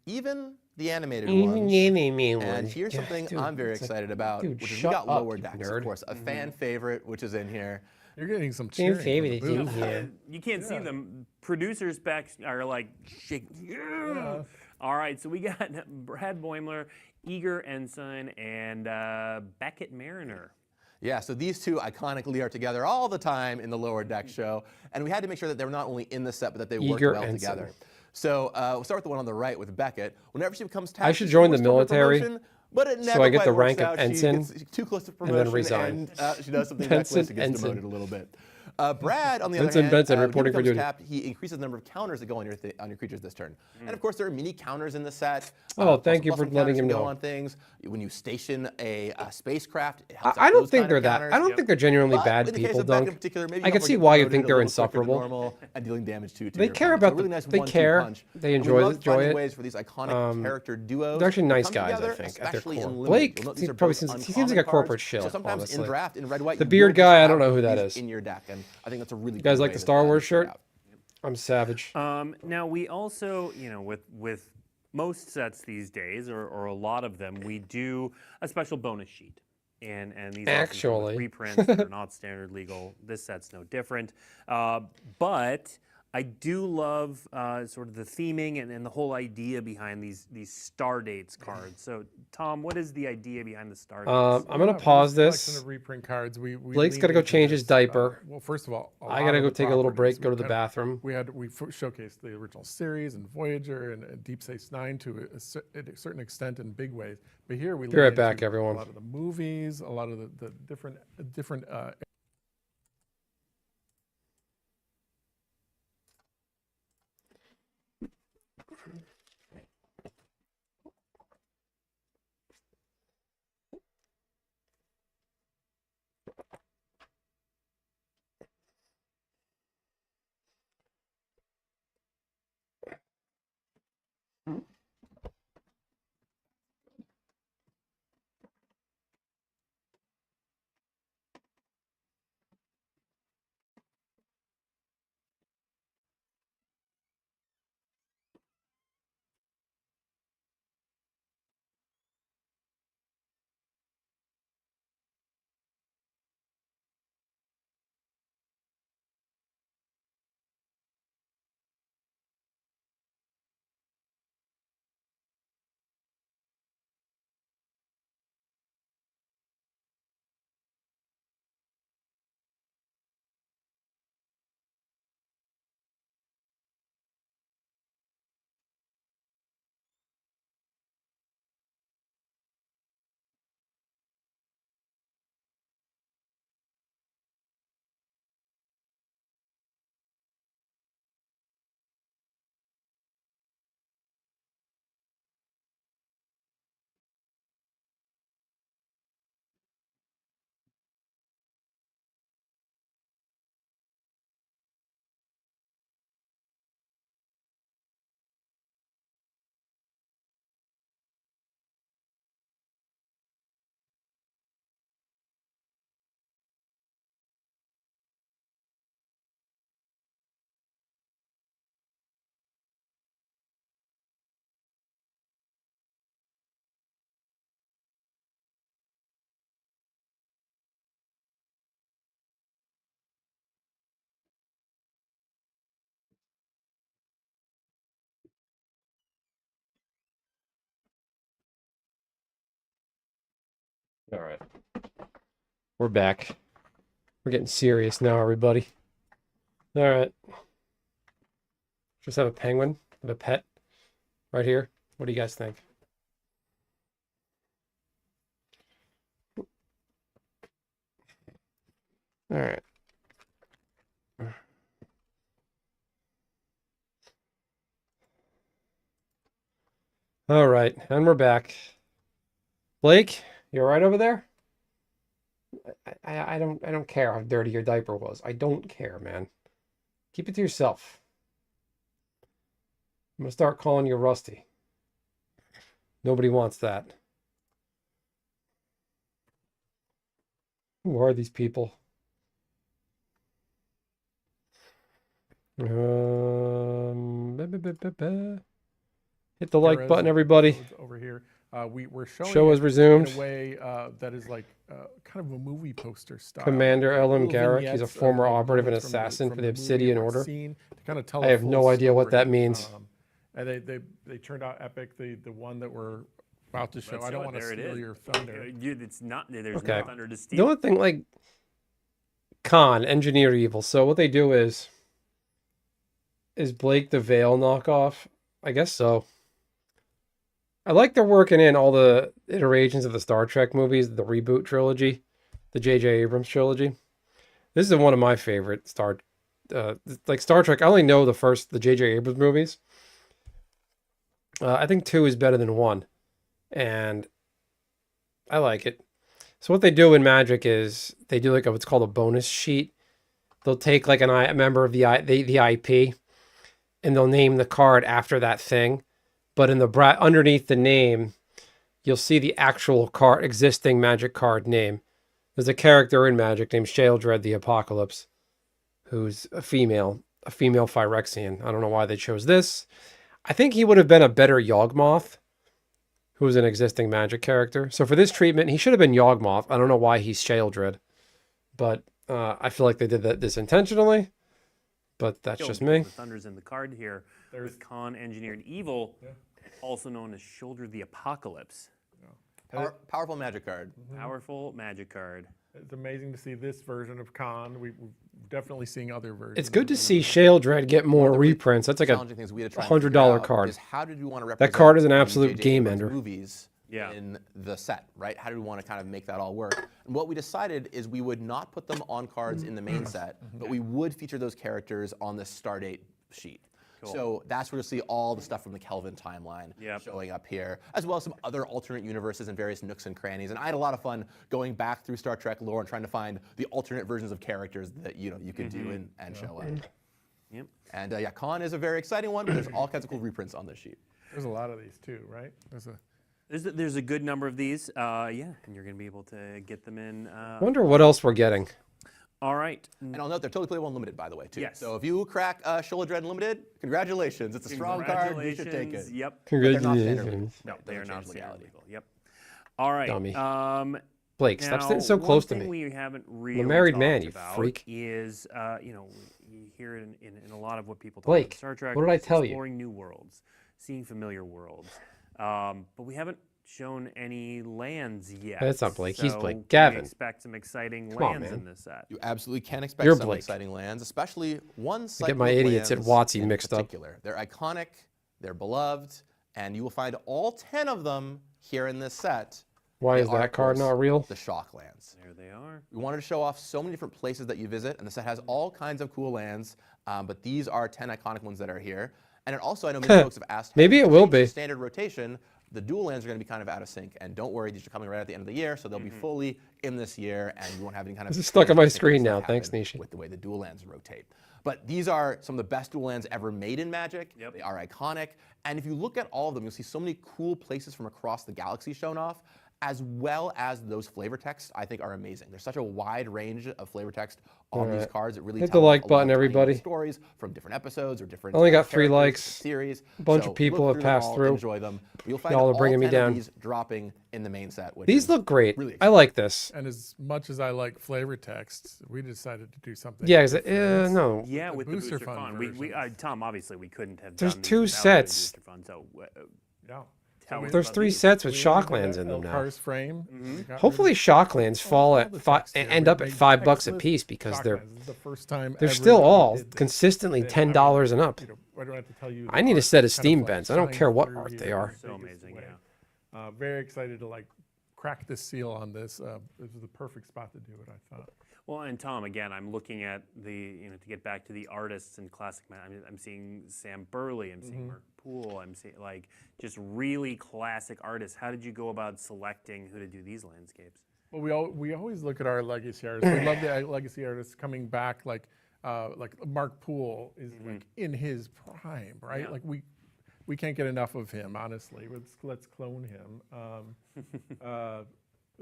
Even the animated even ones. the anime And one. here's Yeah, something dude, I'm very it's like, excited about, dude, which is we shut got up, Lower you Decks, nerd. of course, a fan favorite, which is in here. You're getting some Fan cheering. from favorite the is in booth. here. You can't see them. Producers back are like shaking. Yeah. All right, so we got Brad Boimler, Eager Ensign, and Beckett Mariner. Yeah, so these two iconically are together all the time in the Lower Deck show, and we had to make sure that they were not only in the set, but that they worked Eager well Ensign. together. So we'll start with the one on the right with Beckett. Whenever she becomes tasked, I should she's join the forced to military, promotion, but it so never I get quite the works rank of out. ensign, She gets too close to then promotion, resign. and she does something Benson reckless and gets Ensign. demoted a little bit. Brad, on the other Benson hand, Benson, when he reporting for becomes duty. tapped, he increases the number of counters that go on your creatures this turn. And of course, there are mini counters in the set. Oh, plus- thank you plus for some letting counters him can go know. on things. When you station a spacecraft, it helps I out don't those think kind they're of that. counters. I don't think they're genuinely But bad in the case people, of Beckett in Dunk. particular, maybe I you can don't see get why you promoted think a they're little quicker than insufferable. normal and dealing damage to They your care opponent. So about a really nice they 1-2 care. punch. They And we enjoy love enjoy finding it. ways for these iconic character duos They're actually to nice come guys, I together, think, at their especially core. in Limited. Blake You'll note these are probably both seems he seems uncommon like a corporate cards. shill, So sometimes honestly. in draft, in red white, The you beard will just guy, I have don't know who that these is. in your deck, and I think that's a really You guys cool like way the to Star Wars figure shirt? it out. I'm savage. Now we also, with most sets these days, or a lot of them, we do a special bonus sheet. And these often come with Actually. reprints that are not standard legal. This set's no different. But I do love sort of the theming and the whole idea behind these star dates cards. So Tom, what is the idea behind the star dates? I'm gonna Yeah, pause there's a collection this. of reprint cards. We Blake's leaned gotta go into change his this, diaper. well, first of all, I gotta go take a little break, go to the bathroom. We showcased the original series and Voyager and Deep Space Nine to a certain extent in big ways. But here we Be right leaned back, into everyone. A lot of the movies, a lot of the different All right. We're back. We're getting serious now, everybody. All right. Just have a penguin, have a pet right here. What do you guys think? All right. All right, and we're back. Blake, you all right over there? I don't care how dirty your diaper was. I don't care, man. Keep it to yourself. I'm gonna start calling you Rusty. Nobody wants that. Who are these people? Hit the like Perez button, everybody. over here. We're showing Show it is resumed. in a way that is like kind of a movie poster style. Commander Elam Little Garrick. He's a vignettes former of operative and moments from assassin for the movie Obsidian or Order. scene to kind of tell I a have full no idea what that story. means. And they turned out epic. The one that we're about to show. Let's I don't show it. want to There it steal is. your thunder. It's not. There's Okay. no thunder to The steal. only thing, like, Khan, Engineer Evil. So what they do is Blake the Veil knockoff? I guess so. I like they're working in all the iterations of the Star Trek movies, the reboot trilogy, the J.J. Abrams trilogy. This is one of my favorite Star Trek. I only know the J.J. Abrams movies. I think 2 is better than 1, and I like it. So what they do in Magic is they do like what's called a bonus sheet. They'll take like a member of the IP, and they'll name the card after that thing. But in the underneath the name, you'll see the actual existing Magic card name. There's a character in Magic named Sheoldred the Apocalypse, who's a female Phyrexian. I don't know why they chose this. I think he would have been a better Yawgmoth, who was an existing Magic character. So for this treatment, he should have been Yawgmoth. I don't know why he's Sheoldred, but I feel like they did this intentionally. But that's just me. The thunder's in the card here. There's Khan Engineered Evil, also known as Shoulder the Apocalypse. Powerful magic card. Powerful magic card. It's amazing to see this version of Khan. We're definitely seeing other versions. It's good to see Sheoldred get more reprints. That's like a Challenging things we had to try and $100 figure out card. is how did we want to That represent card is an the absolute J.J. game Abrams ender. movies Yeah. in the set, right? How do we want to kind of make that all work? And what we decided is we would not put them on cards in the main set, but we would feature those characters on the Stardate sheet. So that's where you'll see all the stuff from the Kelvin timeline showing up here, as well as some other alternate universes and various nooks and crannies. And I had a lot of fun going back through Star Trek lore and trying to find the alternate versions of characters that you could do and show up. Yep. And yeah, Khan is a very exciting one, but there's all kinds of cool reprints on this sheet. There's a lot of these too, right? There's a good number of these. Yeah, and you're going to be able to get them in. Wonder what else we're getting. All right. And I'll note they're totally playable Unlimited, by the way, too. Yes. So if you crack Sheoldred Unlimited, congratulations. It's a strong card. You should take it. Yep. But they're not standard Congratulations. legal. No, they are Doesn't not change standard legality. legal. Yep. All right. Dummy. Blake, stop Now, sitting so close to one thing me. we haven't really married man, talked you about freak. is, you hear it in a lot of what people talk Blake, about Star Trek. what did I is tell you? Exploring new worlds, seeing familiar worlds. But we haven't shown any lands yet. That's not Blake, he's so Blake. we Gavin. expect some exciting Come on, lands man. in this set. You absolutely can expect You're some Blake. exciting lands, especially one site. get my idiots at WotC mixed up. particular. They're iconic, they're beloved, and you will find all 10 of them here in this set. Why They is are, that of card course, not real? The Shocklands. There they are. We wanted to show off so many different places that you visit, and the set has all kinds of cool lands, but these are 10 iconic ones that are here. And it also, I know many folks have asked, Maybe hey, it will change the be. standard rotation. The dual lands are going to be kind of out of sync, and don't worry, these are coming right at the end of the year, so they'll be fully in this year, and you won't have any kind of. This is stuck on my fancy screen things that now. Thanks, happen Nishi. With the way the dual lands rotate. But these are some of the best dual lands ever made in Magic. Yep. They are iconic, and if you look at all of them, you'll see so many cool places from across the galaxy shown off, as well as those flavor texts, I think are amazing. There's such a wide range of flavor text on these Alright. cards. It really Hit the tells like a lot button, of tiny everybody. stories from different episodes or different. I only got 3 characters, likes. Series. A bunch So of people look have through them passed all, through. Enjoy them. You'll find Y'all are all bringing me 10 of down. these dropping in the main set. Which These is look great. really I like this. And as much as I like flavor text, we decided to do something. Yeah, 'cause different. no. Yeah, the with booster the booster fun fund. versions. Tom, obviously we couldn't have There's done these 2 without the sets. booster fund, so Yeah. tell us There's about 3 these. sets with We only did Shocklands that in them now. Elkar's frame. Mhm. We got rid Hopefully of- Shocklands fall all at the five, text here. end We up at made $5 a textless piece because they're Shocklands. This is the first time they're ever still that we all did this. consistently And, I $10 mean, and up. you know, I don't have to tell you. I the need a art set of kind Steam like Bents. I don't shines care what through art here they in are. the So biggest amazing, way. yeah. Very excited to like crack the seal on this. This was the perfect spot to do it, I thought. Well, and Tom, again, I'm looking at to get back to the artists and classic. I'm seeing Sam Burley. I'm seeing Mark Poole. I'm seeing like just really classic artists. How did you go about selecting who to do these landscapes? Well, we always look at our legacy artists. We love the legacy artists coming back, like Mark Poole is like in his prime, right? Yeah. Like we can't get enough of him, honestly. Let's clone him.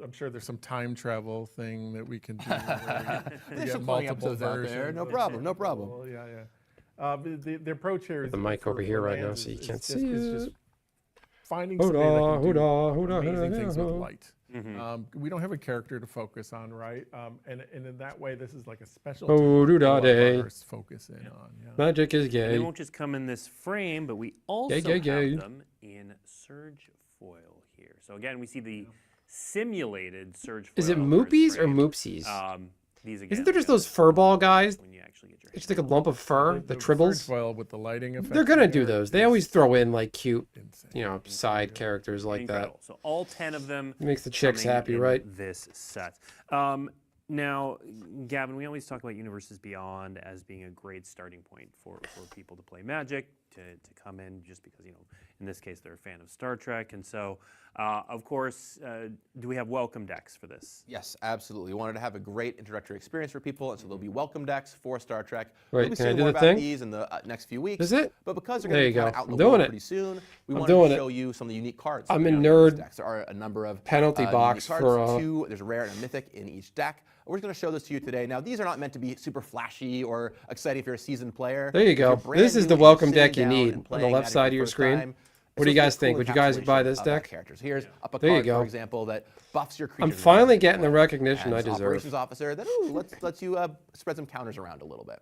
I'm sure there's some time travel thing that we can do. Where we There's get some cloning multiple episodes out there. versions No of problem, no Mark problem. Poole. Yeah. The approach here is The mic over here right now, so you can't see It's just it. finding somebody that can do Hoodah, amazing things with hoodah. light. Mm-hmm. We don't have a character to focus on, right? And in that way, this is like a special Oh, time doo-dah to let day. artists focus in on. Yeah. Magic is And they gay. won't just come in this frame, but we also Gay, gay. have them in Surge foil here. So again, we see the simulated Surge foil. Is it first Moopies or frame. Moopsies? These again. Isn't there just yeah, those furball guys? when you actually get your It's hands like a lump of fur, the surge tribbles. foil with the lighting effect. They're gonna in do there those. They is always throw in like cute, insane. side characters like that. incredible. So all 10 of them Makes the chicks coming happy, in right? This set. Now, Gavin, we always talk about Universes Beyond as being a great starting point for people to play Magic, to come in just because, in this case, they're a fan of Star Trek. And so, of course, do we have welcome decks for this? Yes, absolutely. We wanted to have a great introductory experience for people, and so there'll be welcome decks for Star Trek. Wait, we'll be can I seeing do more the about thing? these in the next few weeks. Is it? But because they're There going to you be go. out in I'm the world doing it. pretty soon, we I'm wanted doing to it. show you some of the unique cards. I'm that a are out in these nerd. decks. There are a number of Penalty unique box cards. for, 2. There's a rare and a mythic in each deck. We're just going to show this to you today. Now, these are not meant to be super flashy or exciting if you're a seasoned player. There you If you're go. brand This is new the and you're welcome sitting deck you down need and on the playing left Magic side for of the your first screen. time, What do you it's guys a cool think? Would you guys buy encapsulation this of that deck? character. So here's up a There you card, go. for example, that buffs your creatures. I'm in a finally specific getting the way. recognition And I this deserve. operations officer that lets you spread some counters around a little bit.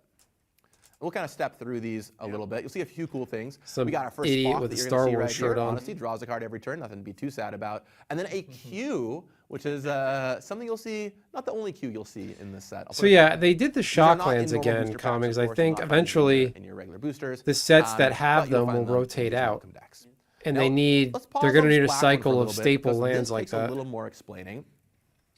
We'll kind of step through these a little bit. You'll see a few cool things. Some We got our first idiot Spock with that a you're Star gonna see Wars right shirt here. on. Honestly, draws a card every turn. Nothing to be too sad about. And then a Q, which is something you'll see, not the only Q you'll see in this set. I'll So put it yeah, that way. they did the These are not in Shocklands normal again, booster packs, comics. of I course. think You'll not find these in eventually in your regular boosters. the sets that but have you'll them find will them in rotate these out. welcome decks. and Now, they need, let's pause they're going on to need a this black one for cycle little of bit, staple because lands this like takes that. a little more explaining.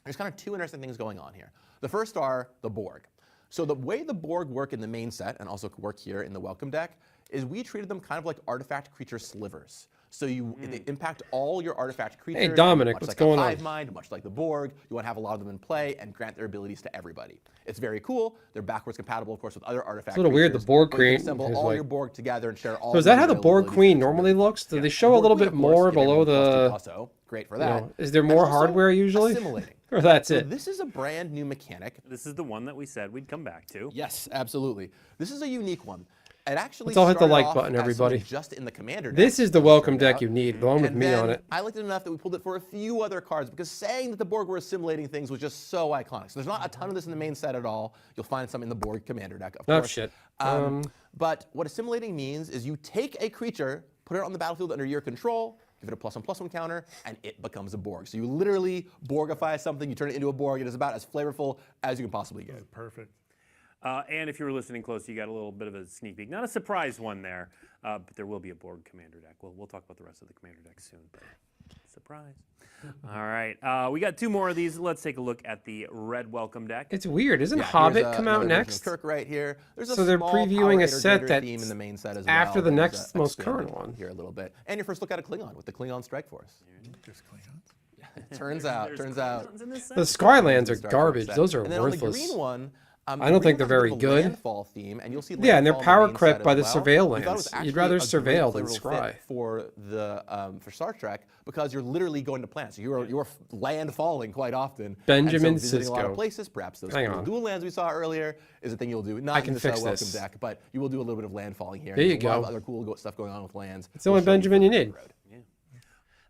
There's kind of 2 interesting things going on here. The first are the Borg. So the way the Borg work in the main set, and also work here in the welcome deck, is we treated them kind of like artifact creature slivers. So they impact all your artifact creatures. Dominic, much what's like going a on? hive mind, much like the Borg. You want to have a lot of them in play and grant their abilities to everybody. It's very cool. They're backwards compatible, of course, with other artifact a little weird, the creatures, Borg but you can Queen assemble is all like- your Borg together and share all. So is that of how their the Borg abilities Queen with normally everybody. looks? Do they show a Borg little Queen, bit of course, more give everyone below plus 2 the, plus 0. Great for you that. know, is there And more also hardware usually? assimilating. Or that's So it? this is a brand new mechanic. This is the one that we said we'd come back to. Yes, absolutely. This is a unique one. It actually Let's all hit the started like off button, as everybody. something just in the commander deck, This is the as it welcome turned deck out. you need, the one with And me on then it. I liked it enough that we pulled it for a few other cards because saying that the Borg were assimilating things was just so iconic. So there's not a ton of this in the main set at all. You'll find some in the Borg commander deck, of Oh, course. shit. But what assimilating means is you take a creature, put it on the battlefield under your control, give it a +1/+1 counter, and it becomes a Borg. So you literally Borgify something, you turn it into a Borg. It is about as flavorful as you can possibly get. Perfect. And if you were listening close, you got a little bit of a sneak peek. Not a surprise one there, but there will be a Borg commander deck. We'll talk about the rest of the commander deck soon. Surprise. All right. We got 2 more of these. Let's take a look at the red welcome deck. It's weird. Isn't Yeah, Hobbit here's come another out version of next? Kirk right here. There's a So they're small previewing Power a Raider set Gator that's theme in the main set as after well the that next is, most expanded current one. here a little bit. And your first look at a Klingon with the Klingon Strike Force. Just Klingons. Turns out. There's Klingons in this set? The Skylands are Star Trek garbage. set. Those are and then worthless. On the green one, I don't think they're very good. Landfall theme, and you'll see Yeah, and they're landfall in the power main crept set by as the well. surveil We thought it was lands. You'd actually rather a great surveil than flavorful scry. fit for the for Star Trek because you're literally going to planets. You're landfalling quite often. Benjamin and so visiting a lot Sisko. of places. Perhaps those Hang cool on. dual lands we saw earlier is a thing you'll do. Not I in can this fix welcome this. deck, but you will do a little bit of landfalling here. There There's you a lot go. of other cool stuff going on with lands. It's the only Benjamin you need.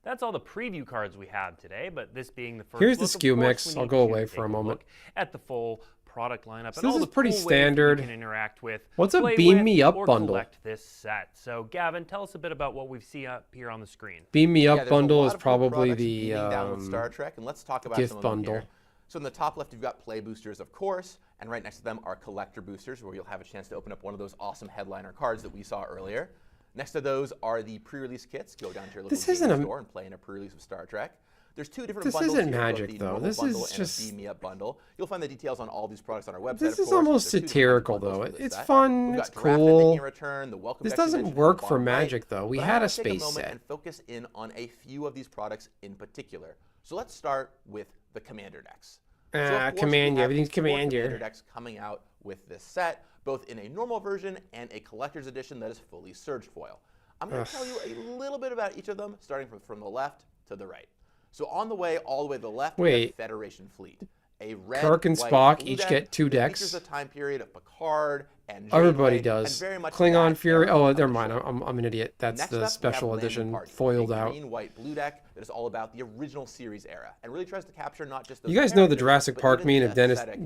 That's all the preview cards we have today, but this being the first Here's the look, of skew course, mix. we I'll need go to away take for a a moment. look at the full product lineup So and this all is the pretty cool ways that standard. you can interact with. What's a play Beam with, Me Up or bundle? collect this set. So Gavin, tell us a bit about what we see up here on the screen. Beam Me Yeah, Up there's a bundle lot is of cool probably products the beaming down with Star Trek, and let's talk about gift some of them bundle. here. So in the top left, you've got play boosters, of course, and right next to them are collector boosters, where you'll have a chance to open up one of those awesome headliner cards that we saw earlier. Next to those are the pre-release kits. Go down to your local This isn't game a- store and play in a pre-release of Star Trek. There's two different This bundles isn't here, both Magic, the though. normal This bundle is and just- a Beam Me Up bundle. You'll find the details on all these products on our website. This of is course, almost but there's two different satirical, bundles though. for this It's set. fun, We've it's got Draft Ending cool. in return, the Welcome This Deck doesn't Convention work on for the bottom Magic, right. though. We But I had wanna a take space moment set. and focus in on a few of these products in particular. So let's start with the Commander decks. So of course, we Commander, have everything's 4 Commander. decks coming out with this set, both in a normal version and a collector's edition that is fully surge foil. I'm going to tell you a little bit about each of them, starting from the left to the right. So on the way, all the way to the left, we have Wait. Federation Fleet. A red, Kirk and white, Spock blue each deck get 2 that decks. features a time period of Picard and Everybody Janeway, and does. very much Klingon that Fury. era Oh, of never the mind. show. I'm an idiot. That's Next the up, we have special Landing edition, Party, foiled a out. green, white, blue deck that is all about the original series era and really tries to capture not just You guys know the characters, Jurassic but Park even the meme of Dennis aesthetic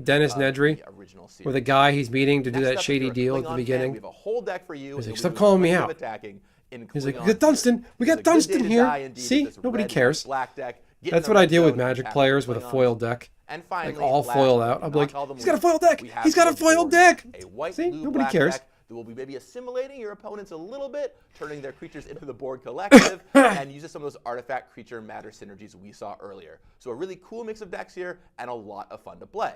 Nedry, the original where the series. guy he's meeting to do Next that up, if shady you're a deal at Klingon the fan, beginning. we have a whole deck for you. He's and like, you'll "Stop be doing calling me plenty of out." attacking in He's like, Klingon "We got Dunstan. series. We It is got a good day Dunstan to here." die indeed See? with this Nobody red, white, cares. black deck. Get in That's the what I red do with zone and Magic capture players the with a Klingons. foiled deck. And finally, Like all last foiled but out. not I'm like, all the he's got a least, foiled deck. we have He's got a the foiled Board deck. A white, See? blue, Nobody black cares. deck that will be maybe assimilating your opponents a little bit, turning their creatures into the board collective, and uses some of those artifact creature matter synergies we saw earlier. So a really cool mix of decks here and a lot of fun to play.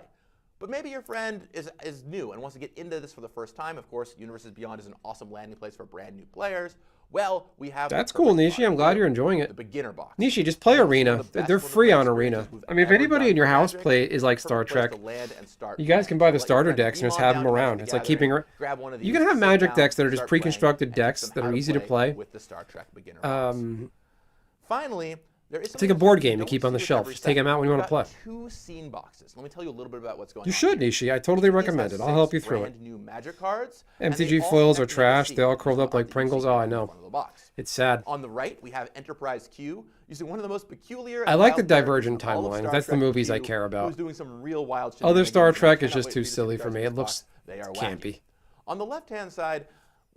But maybe your friend is new and wants to get into this for the first time. Of course, Universes Beyond is an awesome landing place for brand new players. Well, we have the That's cool, perfect Nishi. box I'm glad here, you're enjoying the it. beginner box. Nishi, just play This is one Arena. of the best, They're one of the free best on Arena. experiences we've I mean, if ever anybody done in your for house Magic. is like Perfect Star place Trek, to land and start you guys can buy the playing. Let your starter friends decks and beam just on have down them to Magic around. the It's like Gathering, keeping. grab one of these, You can have sit Magic down, decks that are just start playing, pre-constructed and teach decks them that how are easy to play. with the Star Trek beginner box. Finally, there is It's like something a board you game to don't keep on see the with shelf. every Just take set. 'em out when you We've wanna got play. 2 scene boxes. Let me tell you a little bit about what's going You on. should, here. Nishi. I totally Each of these recommend has it. I'll help 6 you through it. brand new Magic cards, and they MTG all foils are connect to trash. the They all scene, curled which is up the art like that you Pringles. see Oh, I on the know. front of the box. It's sad. On the right, we have Enterprise Q, using one of the most peculiar. I and like the wild characters Divergent in all of timeline. Star That's the Trek movies I Q, care about. Who's doing some real wild shit. Other Star Trek is Cannot just wait too for you to see silly the for me. It Divergent looks box. They are campy. wacky. On the left-hand side,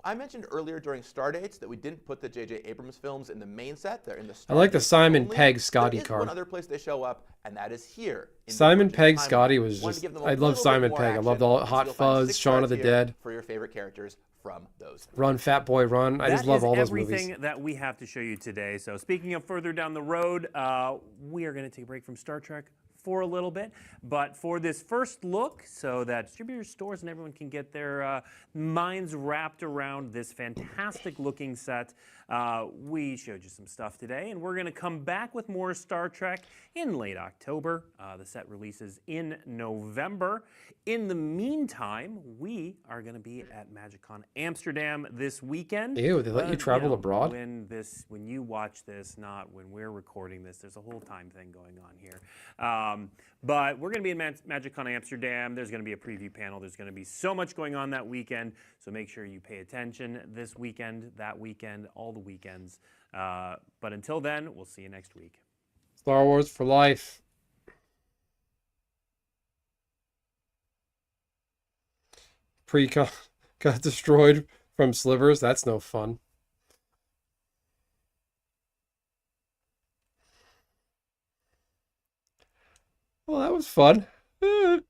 I mentioned earlier during Stardates that we didn't put the J.J. Abrams films in the main set. They're in the I like the Stardates Simon only. Pegg Scotty There is card. one other place they show up, and that is here. in Simon Divergent Pegg Timeline. Scotty was Wanted to just. give them a I little love bit Simon more Pegg. I action, loved all and so Hot you'll find Fuzz, 6 Shaun of cards the here Dead, for your favorite characters from those. Run Fat Boy Run. I just That love is all those everything movies. that we have to show you today. So speaking of further down the road, we are going to take a break from Star Trek for a little bit. But for this first look, so that distributors, stores, and everyone can get their minds wrapped around this fantastic looking set, we showed you some stuff today. And we're going to come back with more Star Trek in late October. The set releases in November. In the meantime, we are going to be at MagicCon Amsterdam this weekend. Ew, they let you travel abroad? When you watch this, not when we're recording this, there's a whole time thing going on here. But we're going to be in MagicCon Amsterdam. There's going to be a preview panel. There's going to be so much going on that weekend. So make sure you pay attention this weekend, that weekend, all the weekends. But until then, we'll see you next week. Star Wars for life. Pre-con got destroyed from slivers. That's no fun. Well, that was fun. That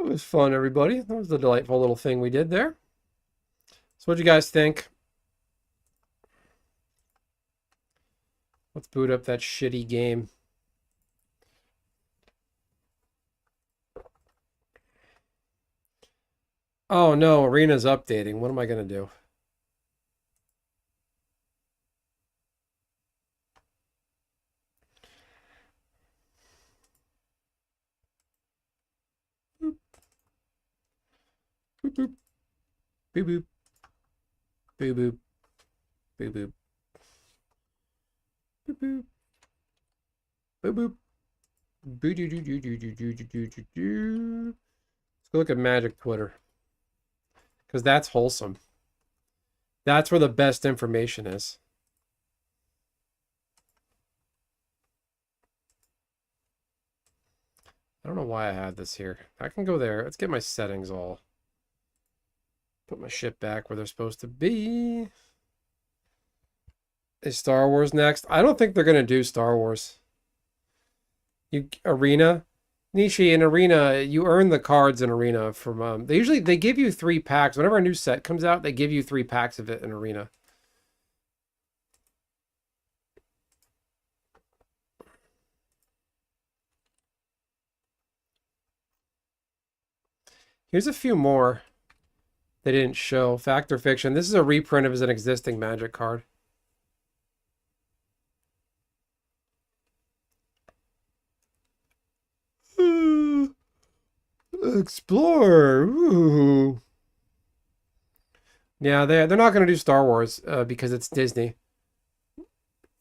was fun, everybody. That was a delightful little thing we did there. So what'd you guys think? Let's boot up that shitty game. Oh no, Arena's updating. What am I gonna do? Boop. Boop boop. Boop boop. Boop boop. Boop boop. Boop boop. Boop boop. Boo doo doo doo doo doo doo doo doo doo. Let's go look at Magic Twitter. Because that's wholesome. That's where the best information is. I don't know why I had this here. I can go there. Let's get my settings all. Put my shit back where they're supposed to be. Is Star Wars next? I don't think they're going to do Star Wars. Arena? Nishi, in Arena, you earn the cards in Arena from... they give you 3 packs. Whenever a new set comes out, they give you 3 packs of it in Arena. Here's a few more they didn't show. Fact or Fiction. This is a reprint of an existing Magic card. Explore. Ooh. Yeah, they're not going to do Star Wars because it's Disney.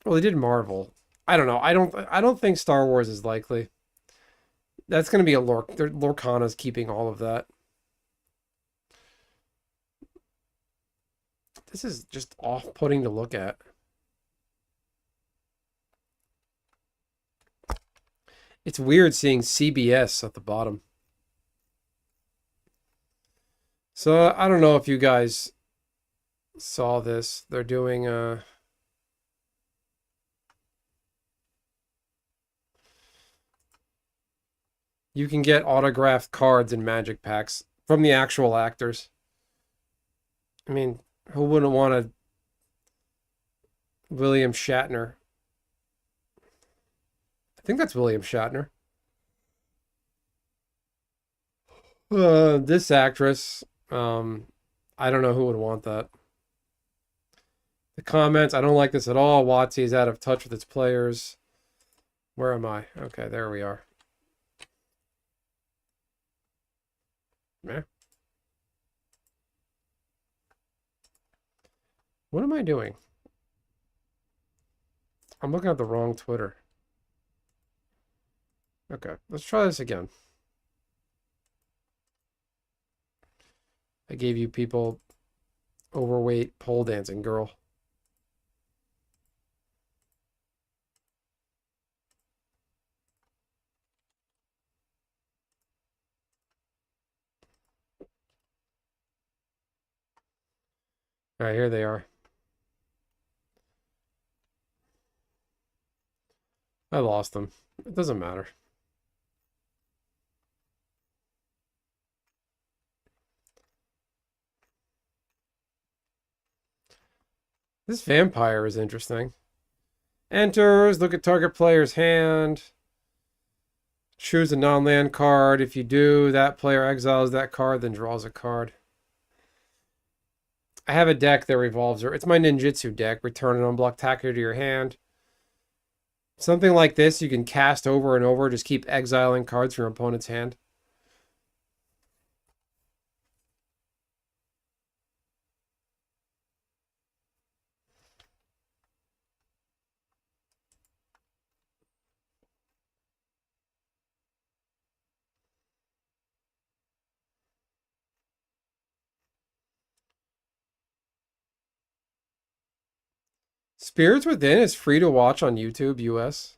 Well, they did Marvel. I don't know. I don't think Star Wars is likely. That's going to be a Lorcana's keeping all of that. This is just off-putting to look at. It's weird seeing CBS at the bottom. So I don't know if you guys saw this. They're doing you can get autographed cards in Magic packs from the actual actors. I mean, who wouldn't want a William Shatner? I think that's William Shatner. This actress, I don't know who would want that. The comments, I don't like this at all. WotC is out of touch with its players. Where am I? Okay, there we are. Yeah. What am I doing? I'm looking at the wrong Twitter. Okay, let's try this again. I gave you people overweight pole dancing girl. All right, here they are. I lost them. It doesn't matter. This vampire is interesting. Enters, look at target player's hand. Choose a non-land card. If you do, that player exiles that card, then draws a card. I have a deck that revolves. It's my ninjutsu deck. Return an unblocked attacker to your hand. Something like this you can cast over and over. Just keep exiling cards from your opponent's hand. Spirits Within is free to watch on YouTube US.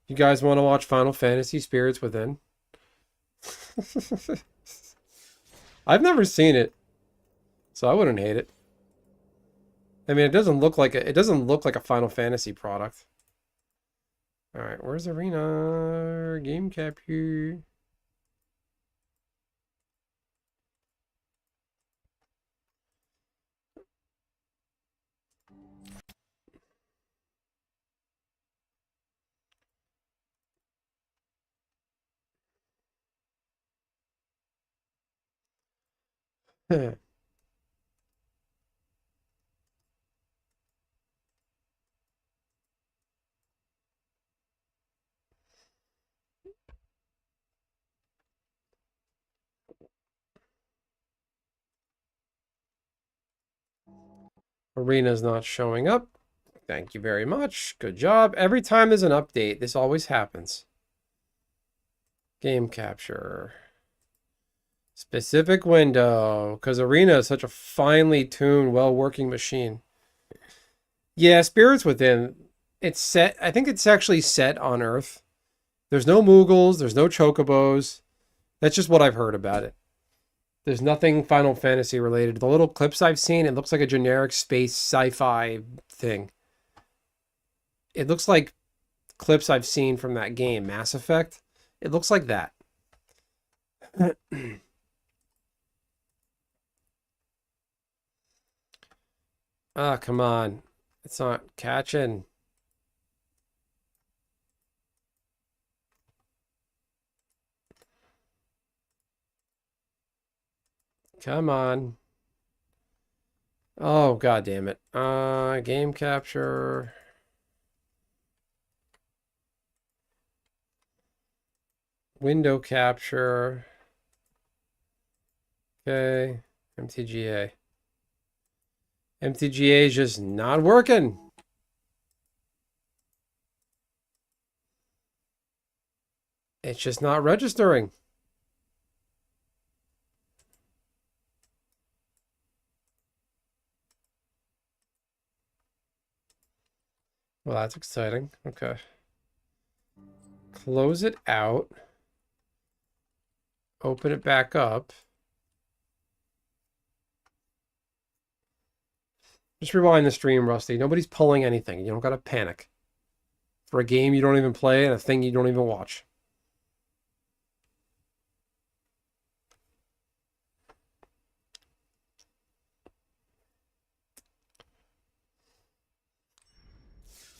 You guys want to watch Final Fantasy Spirits Within? I've never seen it, so I wouldn't hate it. I mean, it doesn't look like a Final Fantasy product. All right, where's Arena? Game capture. Arena's not showing up. Thank you very much. Good job. Every time there's an update, this always happens. Game capture. Specific window. Because Arena is such a finely tuned, well-working machine. Yeah, Spirits Within It's set. I think it's actually set on Earth. There's no Moogles. There's no Chocobos. That's just what I've heard about it. There's nothing Final Fantasy related. The little clips I've seen, it looks like a generic space sci-fi thing. It looks like clips I've seen from that game, Mass Effect. It looks like that. Ah, come on. It's not catching. Come on. Oh, god damn it. Game capture. Window capture. Okay. MTGA. MTGA is just not working. It's just not registering. Well, that's exciting. Okay. Close it out. Open it back up. Just rewind the stream, Rusty. Nobody's pulling anything. You don't gotta panic. For a game you don't even play and a thing you don't even watch.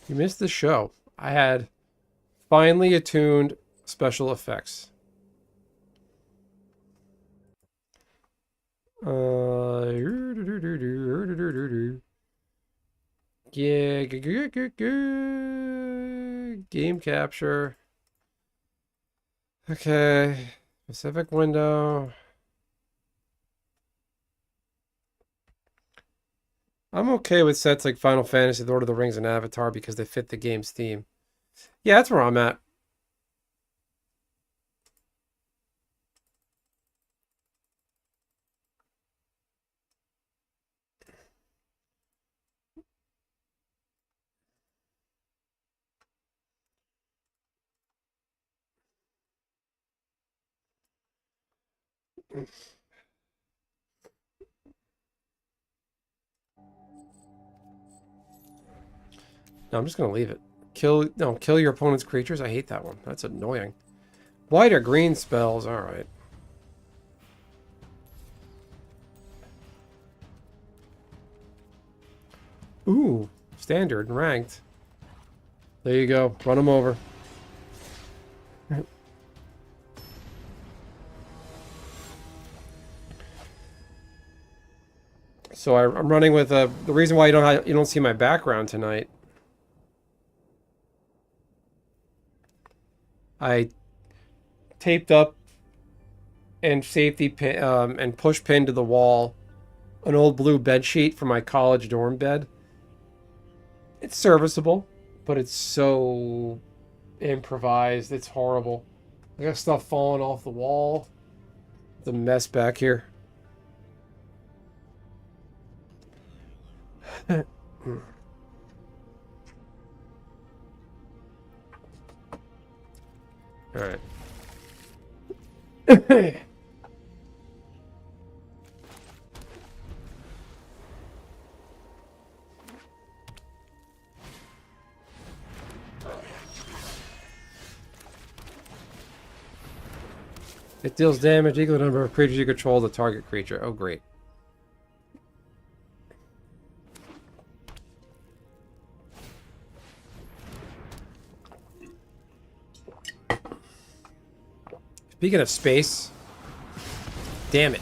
You missed the show. I had finely attuned special effects. Yeah, game capture. Okay, specific window. I'm okay with sets like Final Fantasy, Lord of the Rings, and Avatar because they fit the game's theme. Yeah, that's where I'm at. No, I'm just gonna leave it. Kill your opponent's creatures. I hate that one. That's annoying. White or green spells. All right. Ooh, standard and ranked. There you go. Run them over. So I'm running with the reason why you don't see my background tonight. I taped up and safety pin and push pinned to the wall an old blue bed sheet from my college dorm bed. It's serviceable, but it's so improvised. It's horrible. I got stuff falling off the wall. The mess back here. All right. It deals damage equal to the number of creatures you control the target creature. Oh, great. Speaking of space, damn it.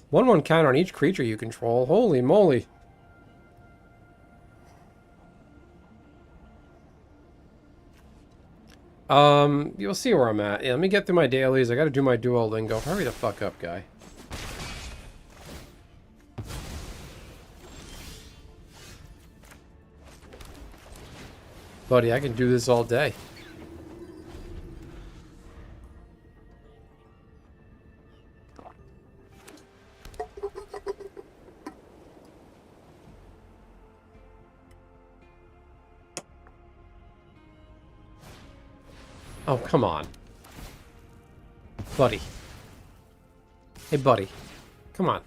One counter on each creature you control. Holy moly. You'll see where I'm at. Yeah, let me get through my dailies. I gotta do my Duolingo. Hurry the fuck up, guy. Buddy, I can do this all day. Oh, come on. Buddy. Hey, buddy. Come on.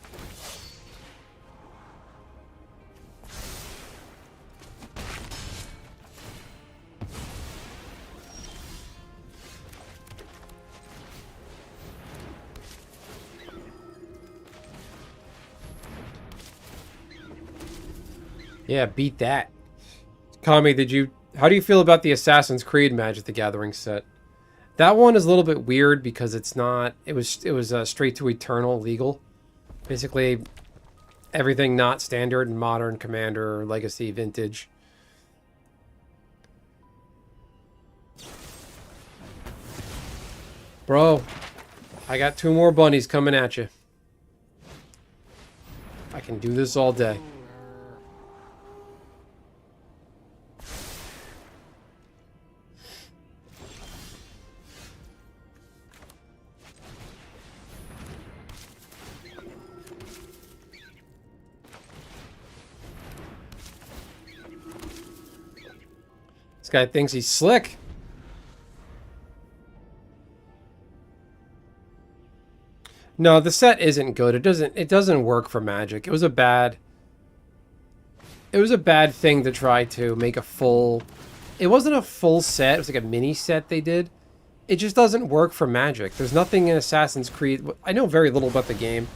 Yeah, beat that. Kami, how do you feel about the Assassin's Creed Magic the Gathering set? That one is a little bit weird because it's not, it was straight to Eternal legal. Basically, everything not standard in Modern, Commander, Legacy, Vintage. Bro, I got 2 more bunnies coming at you. I can do this all day. This guy thinks he's slick. No, the set isn't good. It doesn't work for Magic. It was a bad thing to try to make a full. It wasn't a full set. It was like a mini set they did. It just doesn't work for Magic. There's nothing in Assassin's Creed. I know very little about the game.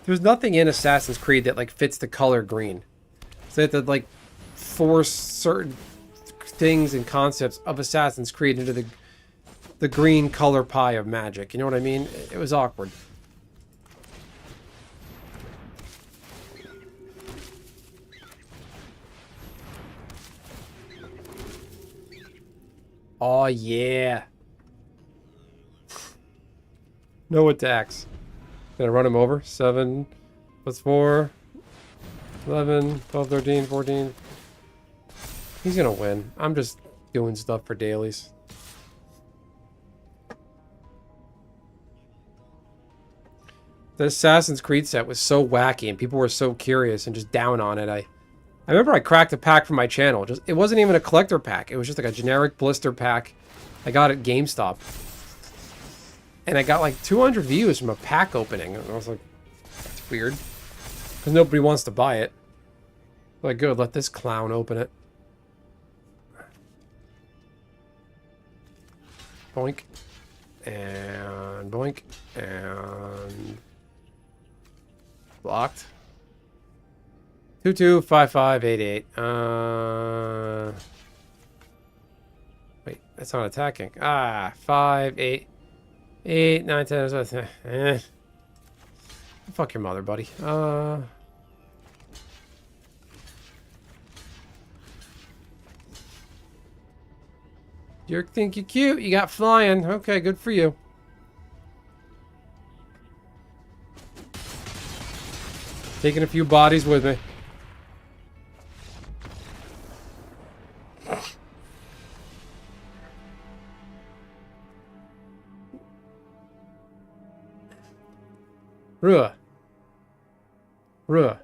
There's nothing in Assassin's Creed that like fits the color green. So they had to like force certain things and concepts of Assassin's Creed into the green color pie of Magic. You know what I mean? It was awkward. Oh yeah. No attacks. Gonna run him over. 7 plus 4. 11, 12, 13, 14. He's gonna win. I'm just doing stuff for dailies. The Assassin's Creed set was so wacky and people were so curious and just down on it. I remember I cracked a pack for my channel. It wasn't even a collector pack. It was just like a generic blister pack I got at GameStop. And I got like 200 views from a pack opening. And I was like, that's weird. Because nobody wants to buy it. Like, good, let this clown open it. Boink. And boink. And blocked. 225588. Wait, that's not attacking. 5, 8, 8, 9, 10. Fuck your mother, buddy. You think you're cute? You got flying. Okay, good for you. Taking a few bodies with me. Ruh. Ruh.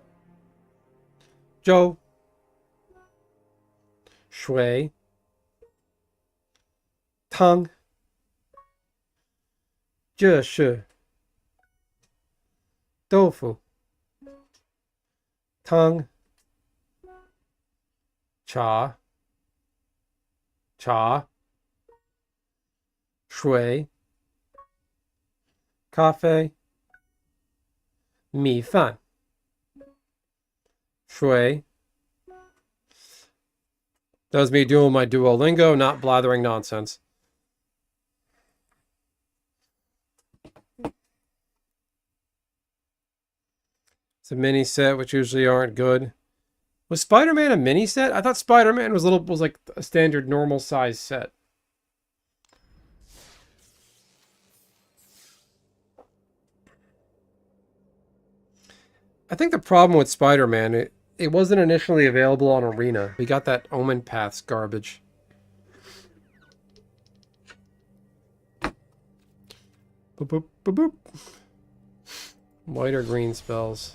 Joe. Shui. Tang. 这是豆腐汤茶水咖啡米饭水 That was me doing my Duolingo, not blathering nonsense. It's a mini set, which usually aren't good. Was Spider-Man a mini set? I thought Spider-Man was like a standard normal size set. I think the problem with Spider-Man, it wasn't initially available on Arena. We got that Omen Paths garbage. Boop, boop, boop, boop. White or green spells.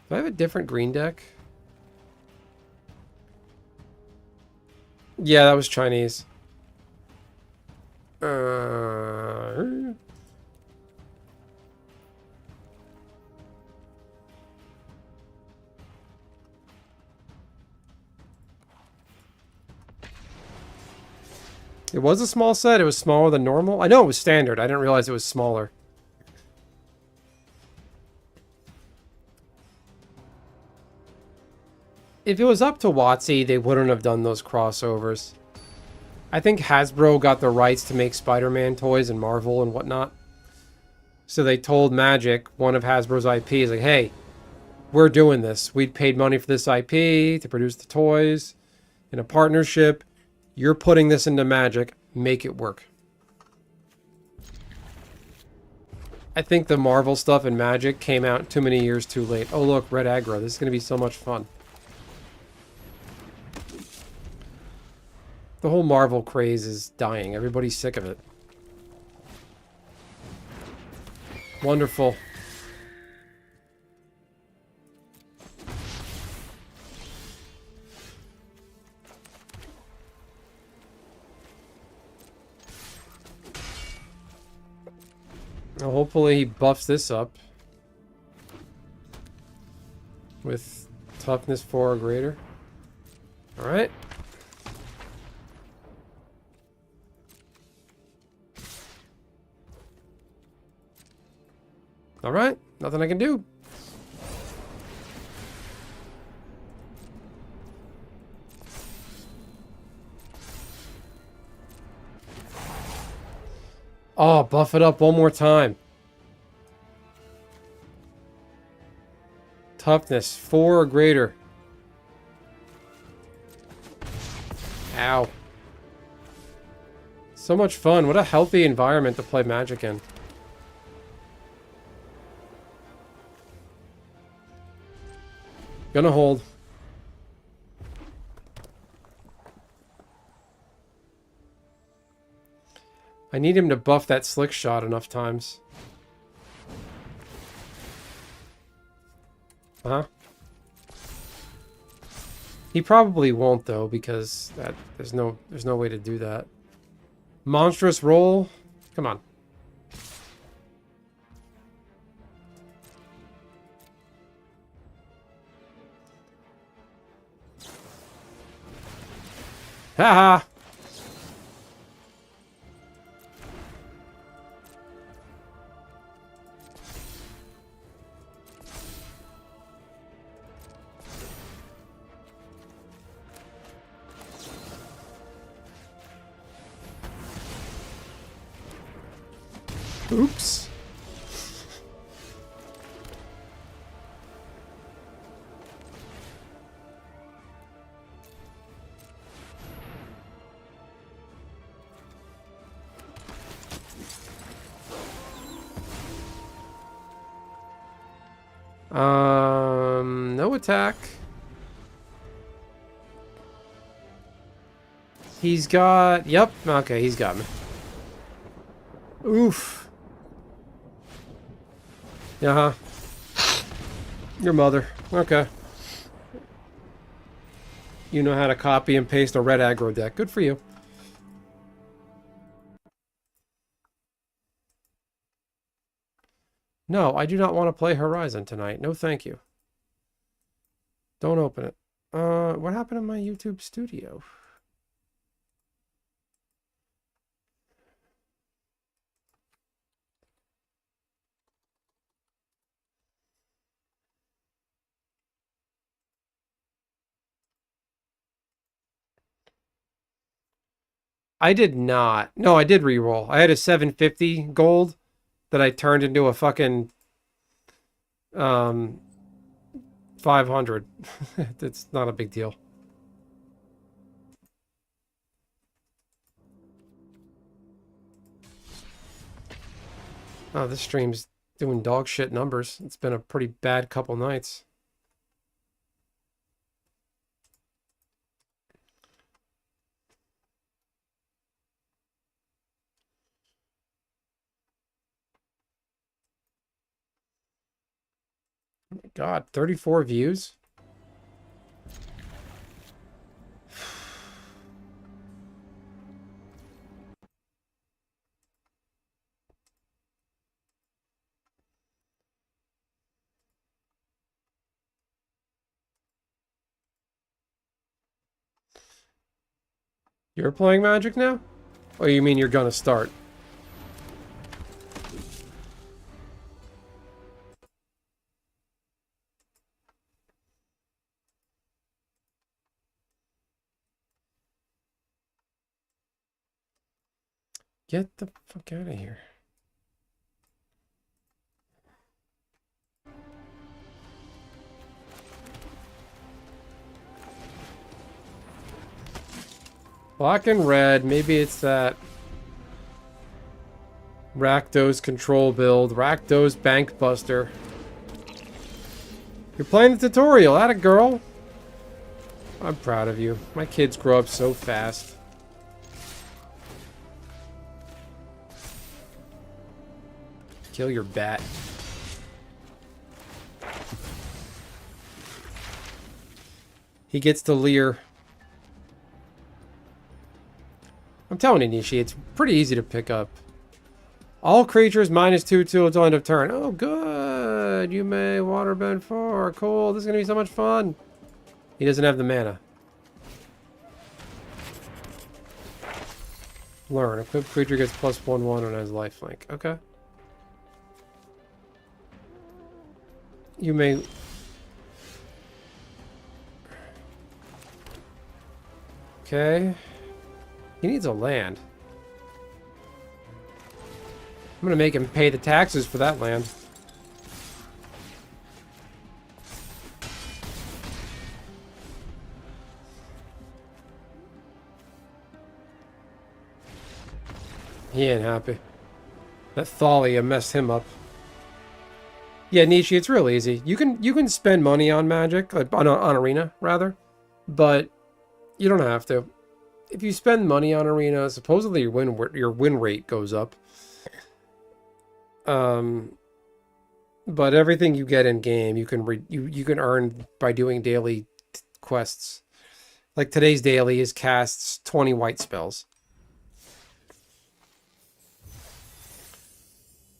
Do I have a different green deck? Yeah, that was Chinese. It was a small set. It was smaller than normal. I know it was standard. I didn't realize it was smaller. If it was up to WotC, they wouldn't have done those crossovers. I think Hasbro got the rights to make Spider-Man toys and Marvel and whatnot. So they told Magic, one of Hasbro's IPs, like, hey, we're doing this. We paid money for this IP to produce the toys in a partnership. You're putting this into Magic. Make it work. I think the Marvel stuff in Magic came out too many years too late. Oh, look, Red Aggro. This is going to be so much fun. The whole Marvel craze is dying. Everybody's sick of it. Wonderful. Now, hopefully he buffs this up with toughness 4 or greater. All right. All right, nothing I can do. Oh, buff it up one more time. Toughness 4 or greater. Ow. So much fun. What a healthy environment to play Magic in. Gonna hold. I need him to buff that slick shot enough times. Uh-huh. He probably won't though, because there's no way to do that. Monstrous roll. Come on. Haha. Oops. No attack. He's got... Yep. Okay, he's got me. Oof. Uh-huh. Your mother. Okay. You know how to copy and paste a red aggro deck. Good for you. No, I do not want to play Horizon tonight. No, thank you. Don't open it. What happened to my YouTube studio? I did not. No, I did re-roll. I had a 750 gold that I turned into a fucking 500. It's not a big deal. Oh, this stream's doing dog shit numbers. It's been a pretty bad couple nights. God, 34 views? You're playing Magic now? Or you mean you're gonna start? Get the fuck out of here. Black and red, maybe it's that Rakdos control build, Rakdos Bank Buster. You're playing the tutorial, atta girl. I'm proud of you. My kids grow up so fast. Kill your bat. He gets to leer. I'm telling you, Nishi, it's pretty easy to pick up. All creatures -2 till its end of turn. Oh, good. You may waterbend 4. Cool. This is going to be so much fun. He doesn't have the mana. Learn. Equipped creature gets +1/1 on his lifelink. Okay. You may... Okay. He needs a land. I'm gonna make him pay the taxes for that land. He ain't happy. That Thalia messed him up. Yeah, Nishi, it's real easy. You can spend money on Magic, on Arena rather, but you don't have to. If you spend money on Arena, supposedly your win rate goes up. But everything you get in game, you can earn by doing daily quests. Like today's daily is casts 20 white spells.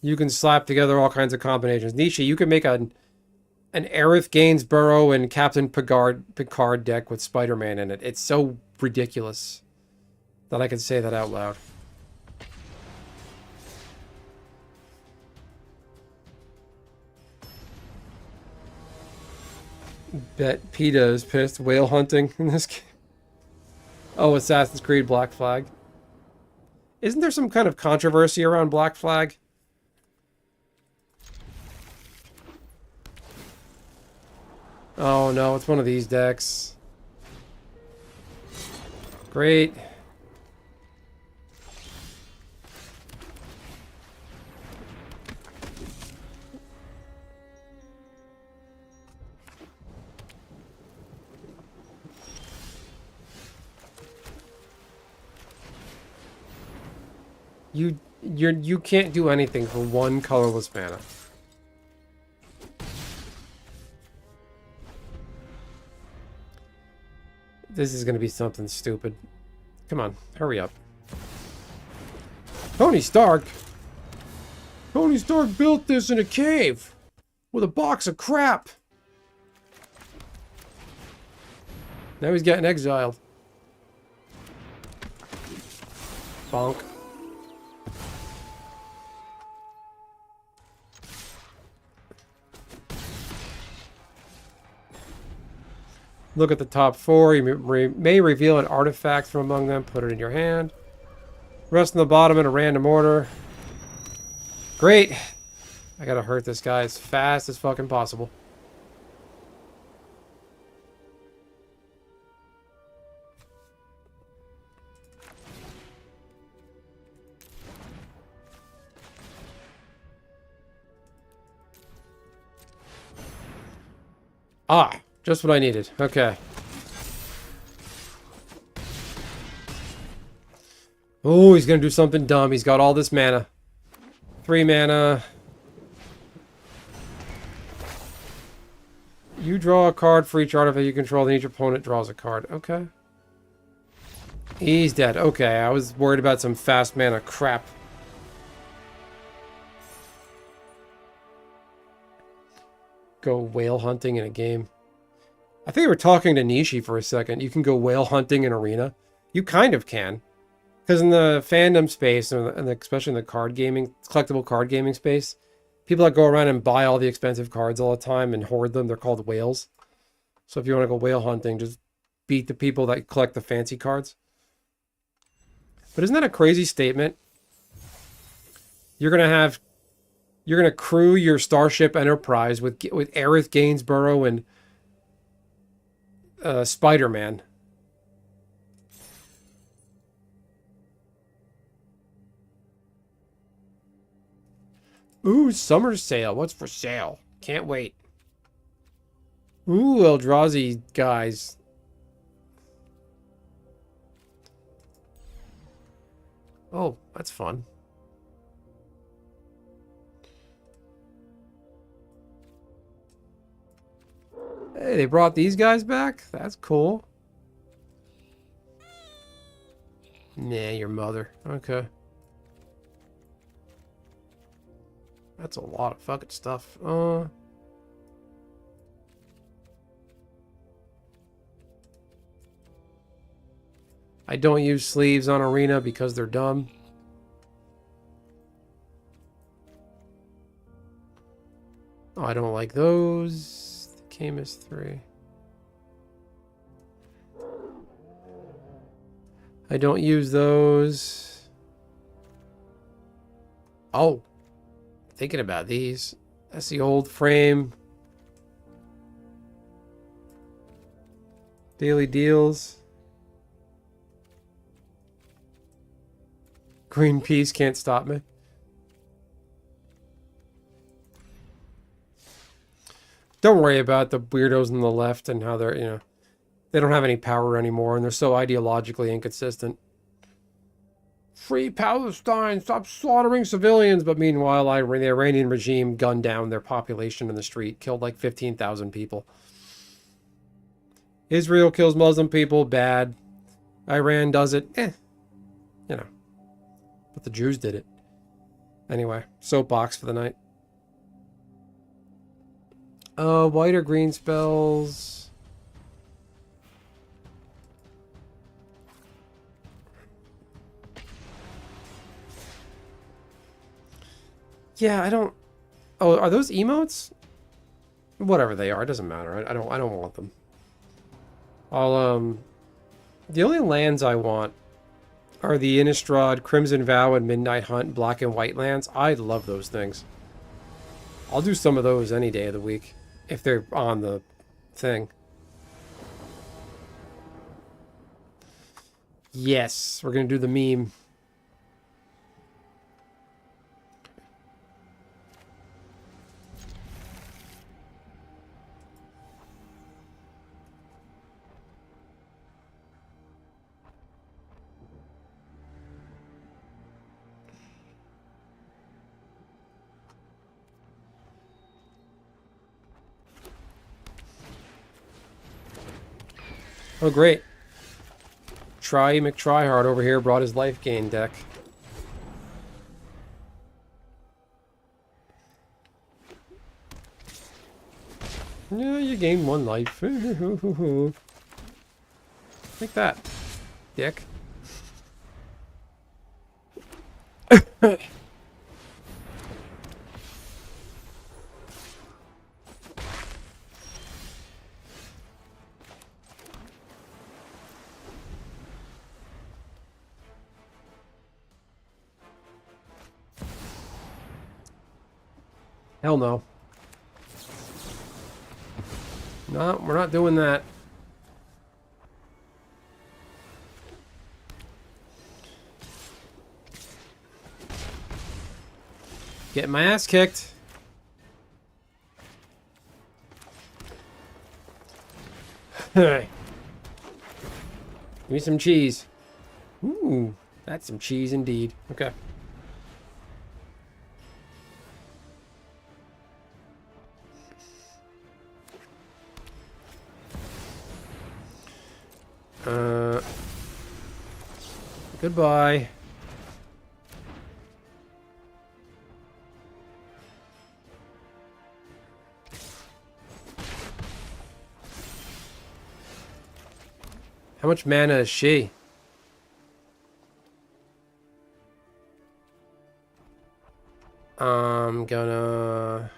You can slap together all kinds of combinations. Nishi, you can make an Aerith Gainsborough and Captain Picard deck with Spider-Man in it. It's so ridiculous that I can say that out loud. Bet PETA is pissed. Whale hunting in this game. Oh, Assassin's Creed Black Flag. Isn't there some kind of controversy around Black Flag? Oh no, it's one of these decks. Great. You can't do anything for one colorless mana. This is going to be something stupid. Come on, hurry up. Tony Stark? Tony Stark built this in a cave with a box of crap. Now he's getting exiled. Bonk. Look at the top 4. You may reveal an artifact from among them. Put it in your hand. Rest on the bottom in a random order. Great. I gotta hurt this guy as fast as fucking possible. Ah, just what I needed. Okay. Oh, he's gonna do something dumb. He's got all this mana. 3 mana. You draw a card for each artifact you control, then each opponent draws a card. Okay. He's dead. Okay, I was worried about some fast mana crap. Go whale hunting in a game. I think we were talking to Nishi for a second. You can go whale hunting in Arena. You kind of can. Because in the fandom space, and especially in the card gaming, collectible card gaming space, people that go around and buy all the expensive cards all the time and hoard them, they're called whales. So if you want to go whale hunting, just beat the people that collect the fancy cards. But isn't that a crazy statement? You're gonna crew your Starship Enterprise with Aerith Gainsborough and Spider-Man. Ooh, summer sale. What's for sale? Can't wait. Ooh, Eldrazi guys. Oh, that's fun. Hey, they brought these guys back? That's cool. Nah, your mother. Okay. That's a lot of fucking stuff. I don't use sleeves on Arena because they're dumb. Oh, I don't like those. The Camus 3. I don't use those. Oh. Thinking about these. That's the old frame. Daily deals. Greenpeace can't stop me. Don't worry about the weirdos on the left and how they're, they don't have any power anymore and they're so ideologically inconsistent. Free Palestine, stop slaughtering civilians. But meanwhile, the Iranian regime gunned down their population in the street, killed like 15,000 people. Israel kills Muslim people, bad. Iran does it, But the Jews did it. Anyway, soapbox for the night. White or green spells. Yeah, I don't. Oh, are those emotes? Whatever they are, it doesn't matter. I don't want them. The only lands I want are the Innistrad, Crimson Vow, and Midnight Hunt black and white lands. I love those things. I'll do some of those any day of the week if they're on the thing. Yes, we're gonna do the meme. Oh, great. Try McTryhard over here brought his life gain deck. Yeah, you gain 1 life. Take that, dick. Hell no. No, we're not doing that. Getting my ass kicked. Give me some cheese. Ooh, that's some cheese indeed. Okay. Goodbye. How much mana is she? I'm gonna...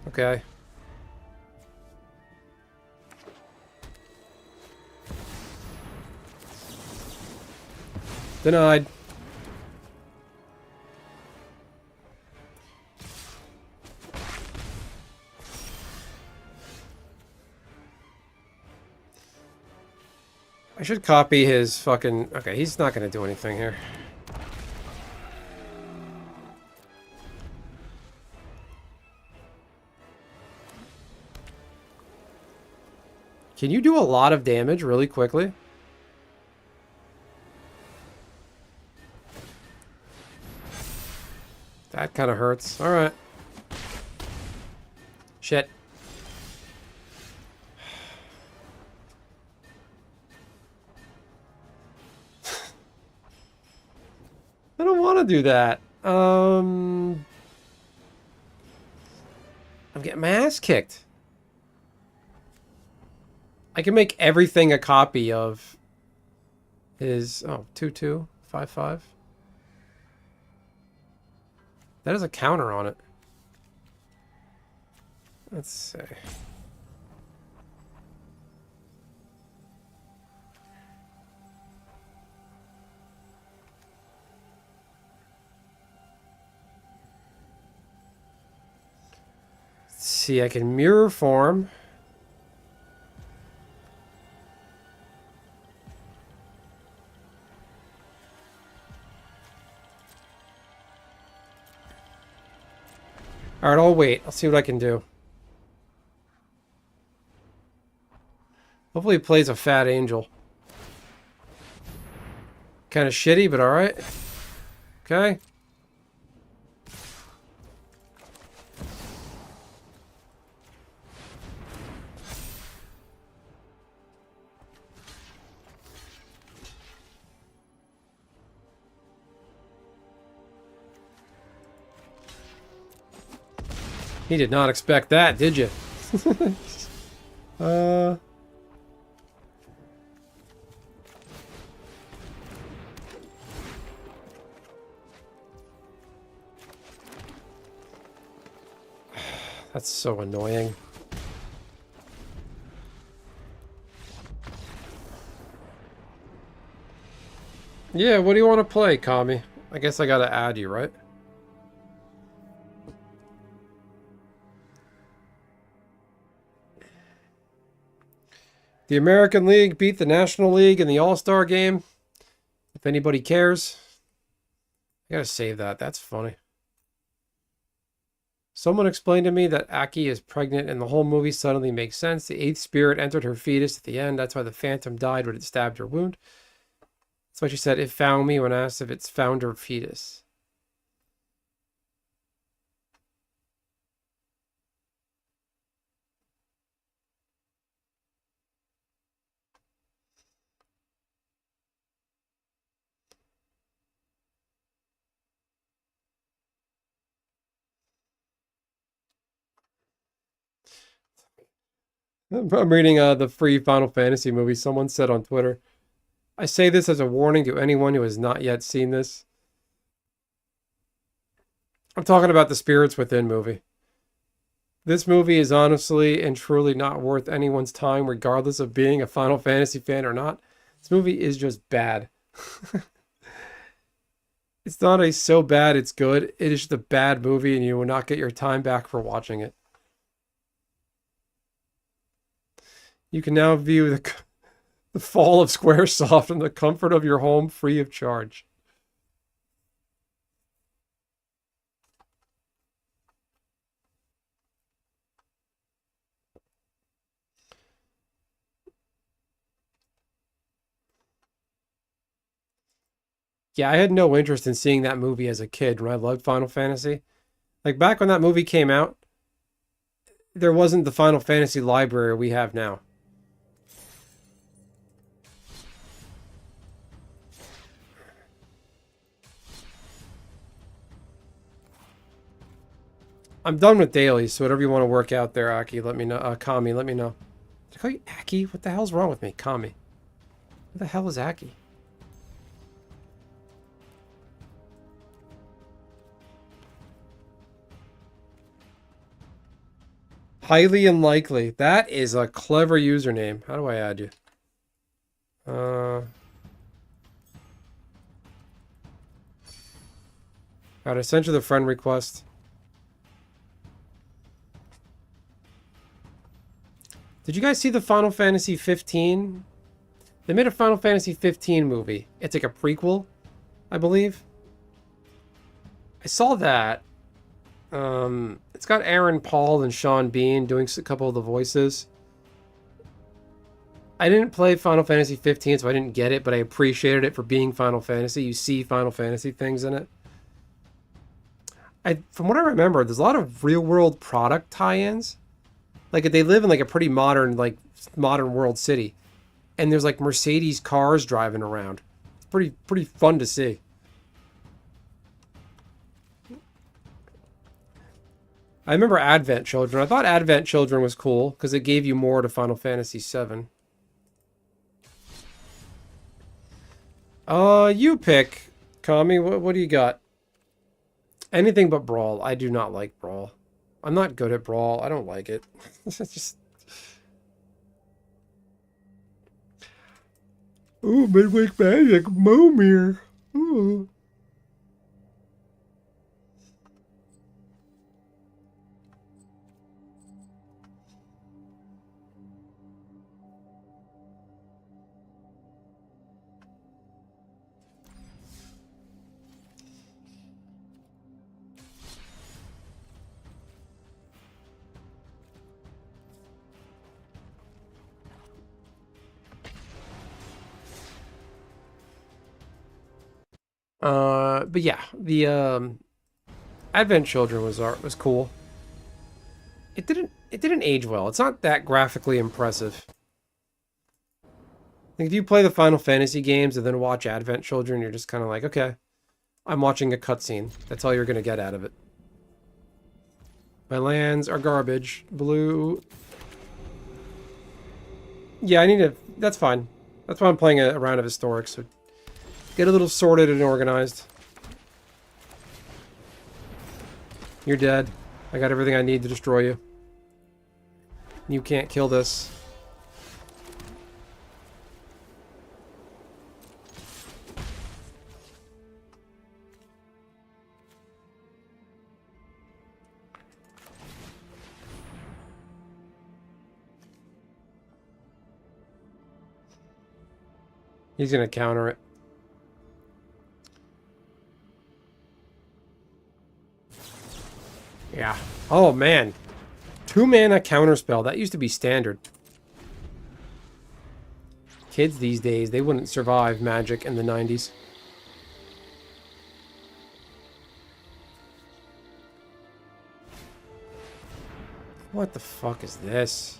Okay. Denied. I should copy his fucking... Okay, he's not gonna do anything here. Can you do a lot of damage really quickly? That kind of hurts. Alright. Shit. I don't want to do that. I'm getting my ass kicked. I can make everything a copy of his... Oh, 2-2, 5-5. That is a counter on it. Let's see. Let's see, I can mirror form. Alright, I'll wait. I'll see what I can do. Hopefully he plays a fat angel. Kind of shitty, but alright. Okay. He did not expect that, did you? That's so annoying. Yeah, what do you want to play, Kami? I guess I gotta add you, right? The American League beat the National League in the All-Star game. If anybody cares. I gotta save that. That's funny. Someone explained to me that Aki is pregnant and the whole movie suddenly makes sense. The eighth spirit entered her fetus at the end. That's why the Phantom died when it stabbed her wound. That's why she said, it found me when asked if it's found her fetus. I'm reading the free Final Fantasy movie. Someone said on Twitter, I say this as a warning to anyone who has not yet seen this. I'm talking about the Spirits Within movie. This movie is honestly and truly not worth anyone's time, regardless of being a Final Fantasy fan or not. This movie is just bad. It's not a so bad it's good. It is just a bad movie and you will not get your time back for watching it. You can now view the fall of Squaresoft in the comfort of your home free of charge. Yeah, I had no interest in seeing that movie as a kid when I loved Final Fantasy. Like, back when that movie came out, there wasn't the Final Fantasy library we have now. I'm done with dailies, so whatever you want to work out there, Aki, let me know. Kami, let me know. Did I call you Aki? What the hell's wrong with me? Kami. Who the hell is Aki? Highly unlikely. That is a clever username. How do I add you? God, I sent you the friend request. Did you guys see the Final Fantasy 15? They made a Final Fantasy 15 movie. It's like a prequel, I believe. I saw that. It's got Aaron Paul and Sean Bean doing a couple of the voices. I didn't play Final Fantasy 15, so I didn't get it, but I appreciated it for being Final Fantasy. You see Final Fantasy things in it. From what I remember, there's a lot of real-world product tie-ins. Like, they live in like a pretty modern world city, and there's like Mercedes cars driving around. It's pretty fun to see. I remember Advent Children. I thought Advent Children was cool because it gave you more to Final Fantasy VII. You pick, Kami. What do you got? Anything but Brawl. I do not like Brawl. I'm not good at Brawl. I don't like it. It's just... Ooh, Midweek Magic. Momir. Ooh. But yeah, the Advent Children was cool. It didn't age well. It's not that graphically impressive. Like if you play the Final Fantasy games and then watch Advent Children, you're just kind of like, okay, I'm watching a cutscene. That's all you're gonna get out of it. My lands are garbage. Blue. Yeah, I need to. That's fine. That's why I'm playing a round of Historic, so get a little sorted and organized. You're dead. I got everything I need to destroy you. You can't kill this. He's gonna counter it. Yeah. Oh, man. 2-mana counterspell. That used to be standard. Kids these days, they wouldn't survive Magic in the 90s. What the fuck is this?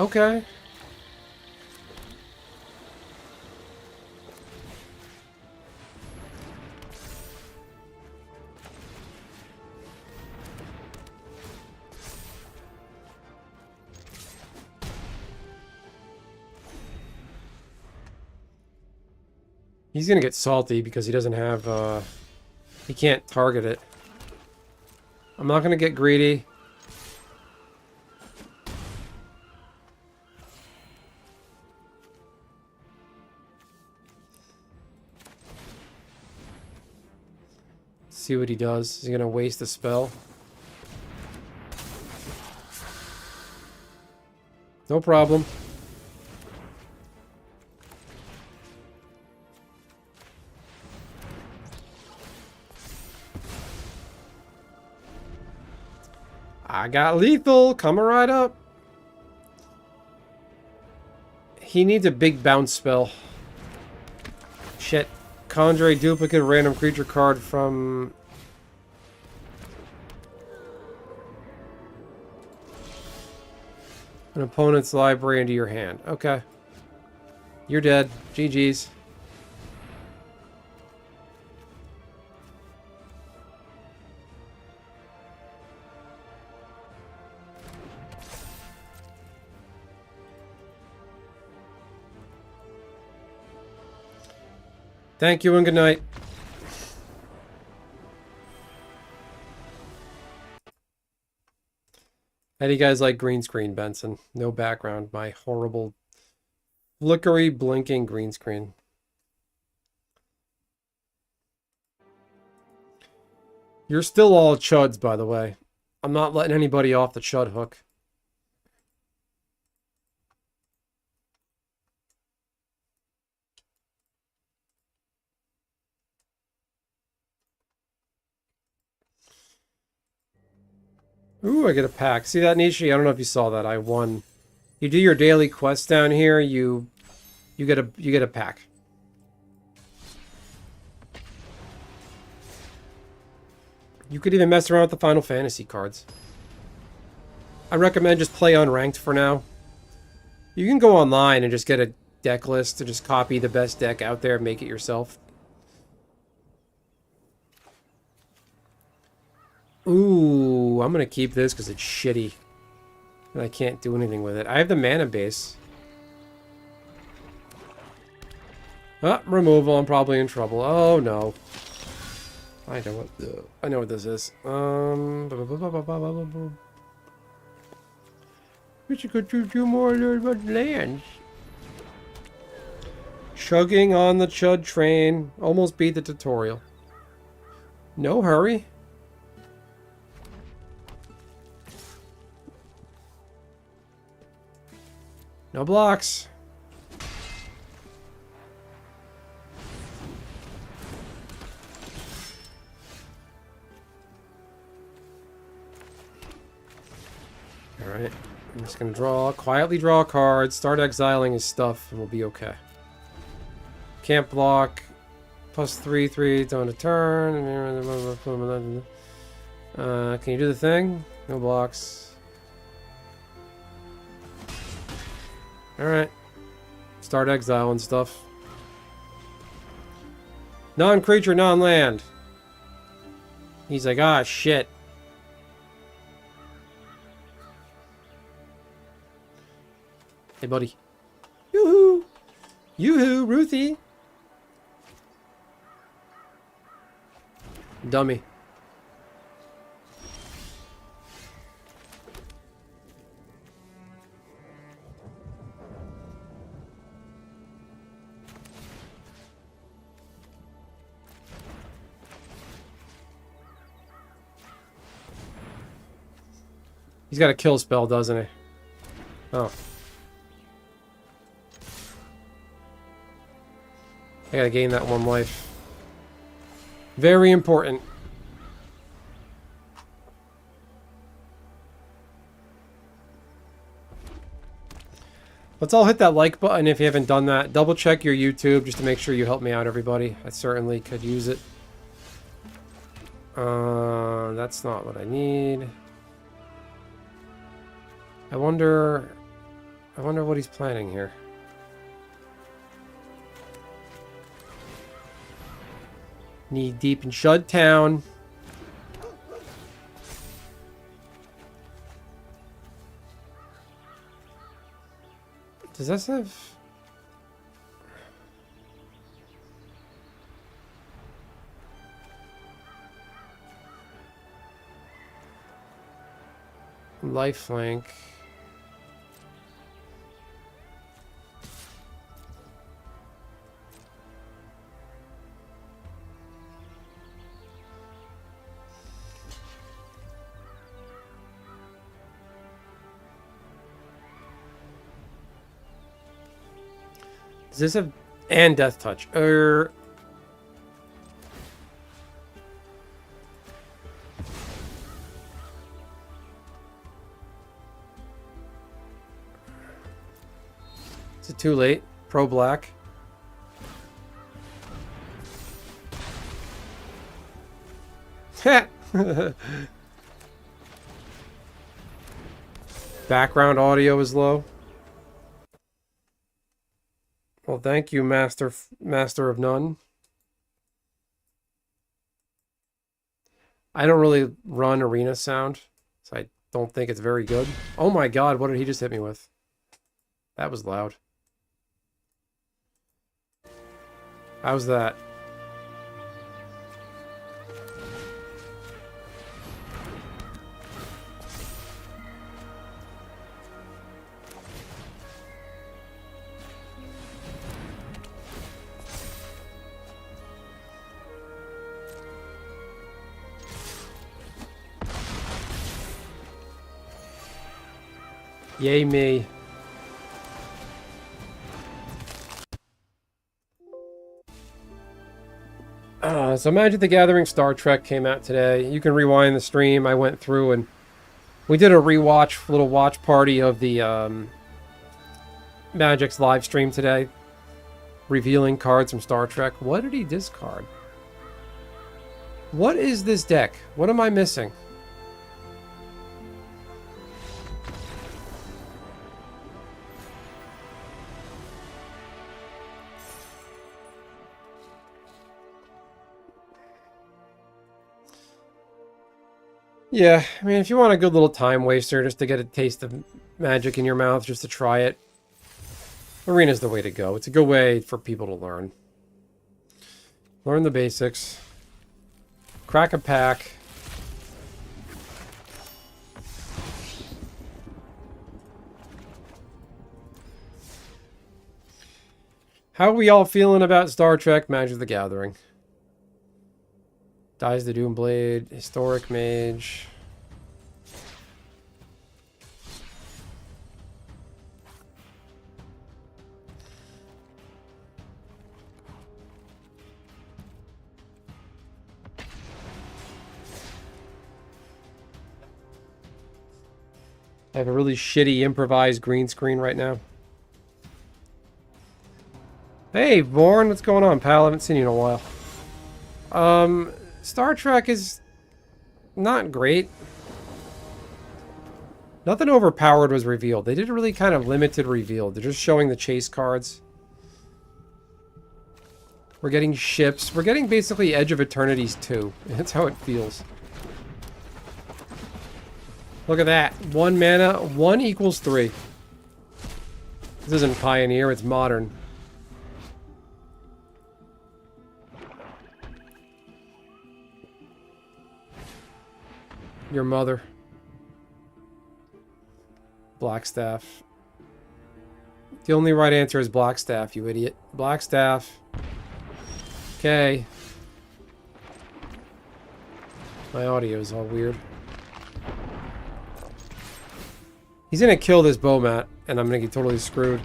Okay. He's gonna get salty because he doesn't have, he can't target it. I'm not gonna get greedy. See what he does. He's gonna waste a spell. No problem. I got lethal. Coming right up. He needs a big bounce spell. Shit. Conjure a duplicate random creature card from... an opponent's library into your hand. Okay. You're dead. GG's. Thank you and good night. How do you guys like green screen, Benson? No background. My horrible, flickery, blinking green screen. You're still all chuds, by the way. I'm not letting anybody off the chud hook. Ooh, I get a pack. See that, Nishi? I don't know if you saw that. I won. You do your daily quest down here, you get a pack. You could even mess around with the Final Fantasy cards. I recommend just play unranked for now. You can go online and just get a deck list to just copy the best deck out there and make it yourself. Ooh, I'm gonna keep this because it's shitty. And I can't do anything with it. I have the mana base. Ah, removal. I'm probably in trouble. Oh no. I know what this is. We should go to 2 more lands. Chugging on the chud train. Almost beat the tutorial. No hurry. No blocks. Alright. I'm just gonna quietly draw cards, start exiling his stuff, and we'll be okay. Can't block. +3/3 on a turn. Can you do the thing? No blocks. Alright. Start exile and stuff. Non-creature, non-land. He's like, ah, shit. Hey, buddy. Yoo-hoo! Yoo-hoo, Ruthie! Dummy. He's got a kill spell, doesn't he? Oh. I gotta gain that 1 life. Very important. Let's all hit that like button if you haven't done that. Double check your YouTube just to make sure you help me out, everybody. I certainly could use it. That's not what I need. I wonder what he's planning here. Knee deep in Shud Town. Does this have... lifelink? Does this have... and Death Touch? Is it too late? Pro Black. Background audio is low. Well, thank you, Master of None. I don't really run arena sound, so I don't think it's very good. Oh my god, what did he just hit me with? That was loud. How's that? Yay me. So Magic the Gathering Star Trek came out today. You can rewind the stream. I went through and we did a rewatch, little watch party of the Magic's live stream today. Revealing cards from Star Trek. What did he discard? What is this deck? What am I missing? Yeah, I mean, if you want a good little time waster just to get a taste of Magic in your mouth, just to try it, Arena's the way to go. It's a good way for people to learn. Learn the basics. Crack a pack. How are we all feeling about Star Trek Magic the Gathering? Dies the Doomblade, Historic Mage. I have a really shitty improvised green screen right now. Hey, Vaughn, what's going on, pal? I haven't seen you in a while. Star Trek is not great. Nothing overpowered was revealed. They did a really kind of limited reveal. They're just showing the chase cards. We're getting ships. We're getting basically Edge of Eternities 2. That's how it feels. Look at that. 1 mana, 1 equals 3. This isn't Pioneer, it's Modern. Your mother. Blackstaff. The only right answer is Blackstaff, you idiot. Blackstaff. Okay. My audio is all weird. He's gonna kill this Bomat, and I'm gonna get totally screwed.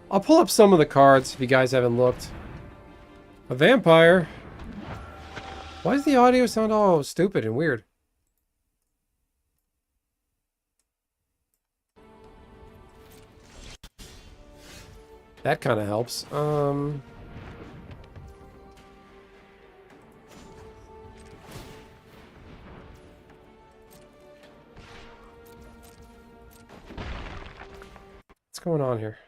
I'll pull up some of the cards if you guys haven't looked. A vampire. Why does the audio sound all stupid and weird? That kind of helps. What's going on here?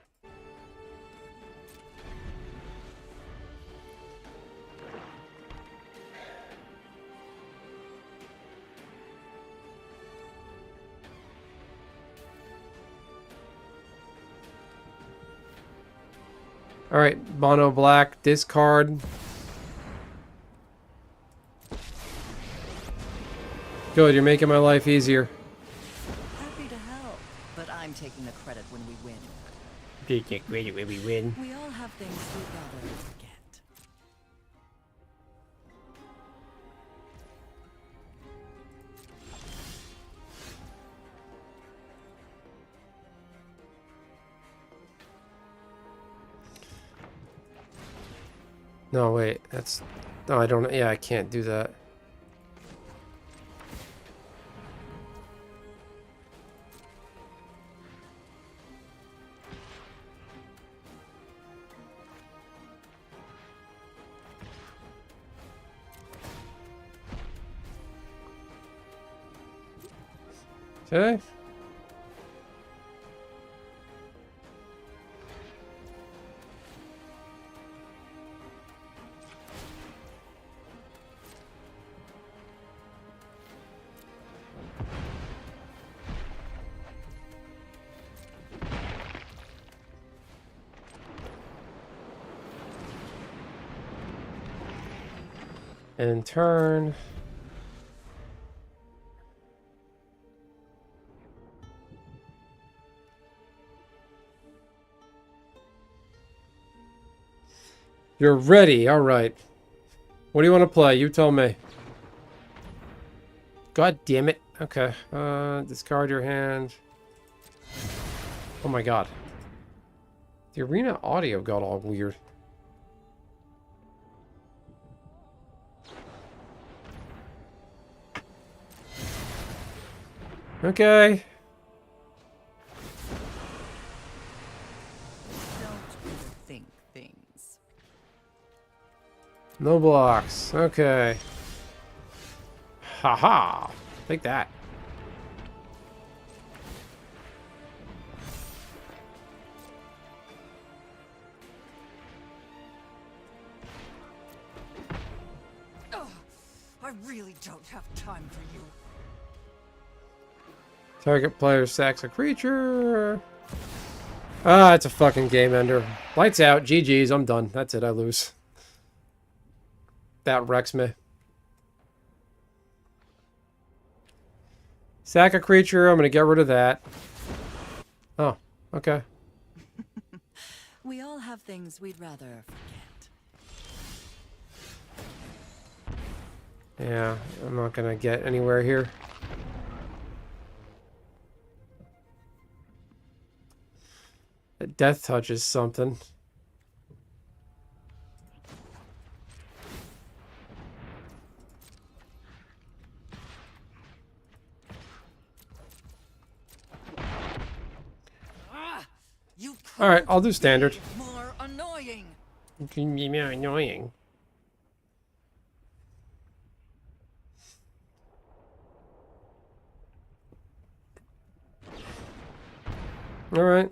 Alright, Mono Black, discard. Good, you're making my life easier. Happy to help, but I'm taking the credit when we win. Take the credit when we win. We all have things we'd rather forget. No, wait, that's... No, I don't... Yeah, I can't do that. Okay. And turn. You're ready. All right. What do you want to play? You tell me. God damn it. Okay. Discard your hand. Oh my god. The arena audio got all weird. Okay. Don't overthink things. No blocks. Okay. Haha. Take that. I really don't have time for you. Target player sacks a creature. Ah, it's a fucking game ender. Lights out. GG's. I'm done. That's it. I lose. That wrecks me. Sack a creature. I'm going to get rid of that. Oh, okay. We all have things we'd rather forget. Yeah, I'm not going to get anywhere here. A death touch is something. You All right, I'll do standard. more annoying. Annoying. All right.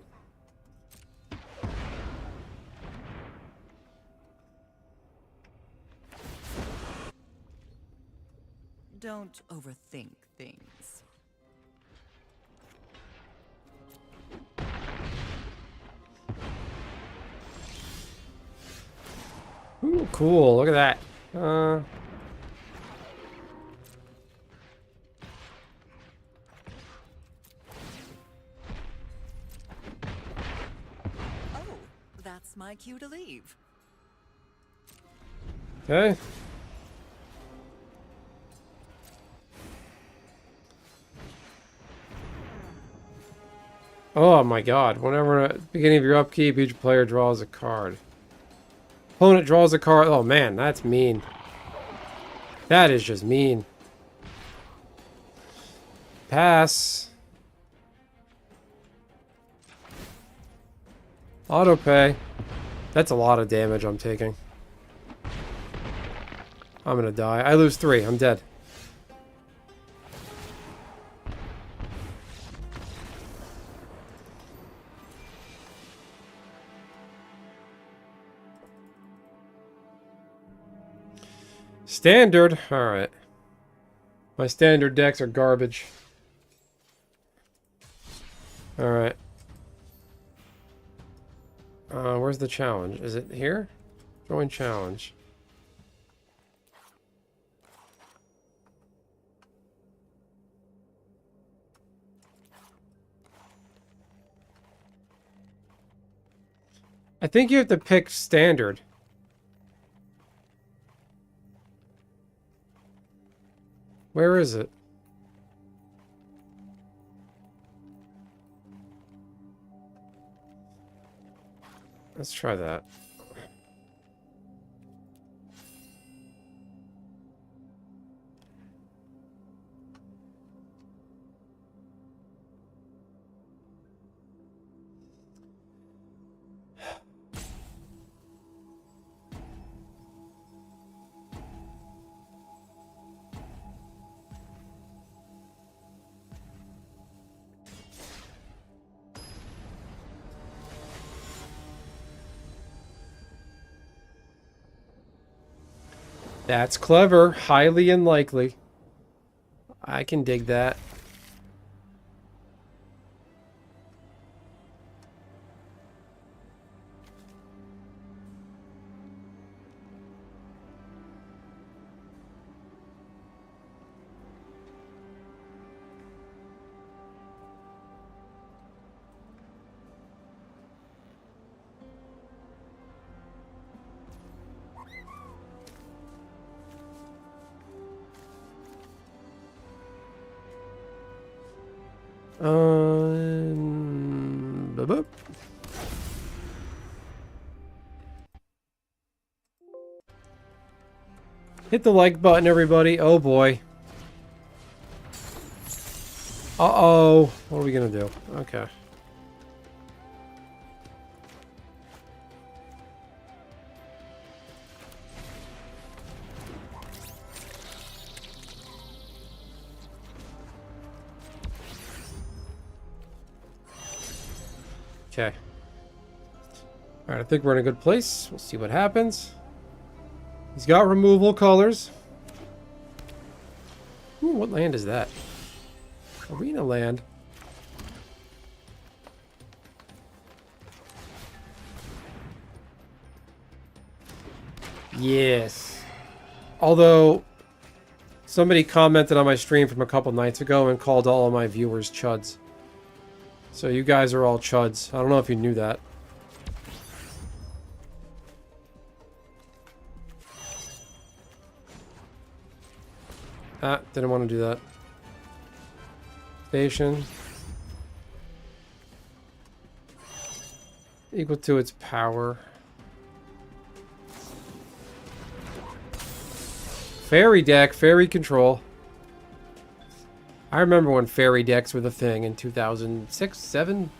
Don't overthink things. Ooh, cool. Look at that. Oh, that's my cue to leave. Okay. Oh my god. Whenever at the beginning of your upkeep, each player draws a card. Opponent draws a card. Oh man, that's mean. That is just mean. Pass. Auto pay. That's a lot of damage I'm taking. I'm gonna die. I lose 3. I'm dead. Standard? Alright. My standard decks are garbage. Alright. Where's the challenge? Is it here? Join challenge. I think you have to pick standard. Where is it? Let's try that. That's clever. Highly unlikely. I can dig that. Boop. Hit the like button, everybody. Oh boy. Uh-oh. What are we gonna do? Okay. Okay. Alright, I think we're in a good place. We'll see what happens. He's got removal colors. Ooh, what land is that? Arena land. Yes. Although, somebody commented on my stream from a couple nights ago and called all of my viewers chuds. So you guys are all chuds. I don't know if you knew that. Ah, didn't want to do that. Station. Equal to its power. Fairy deck, fairy control. I remember when fairy decks were the thing in 2006, 7.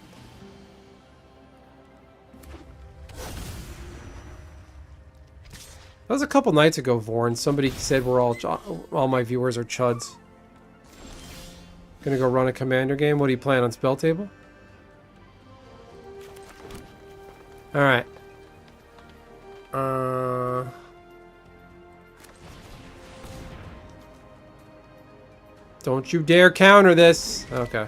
That was a couple nights ago, Vorn. Somebody said we're all my viewers are chuds. Gonna go run a commander game. What do you plan on spell table? Alright. Don't you dare counter this. Okay.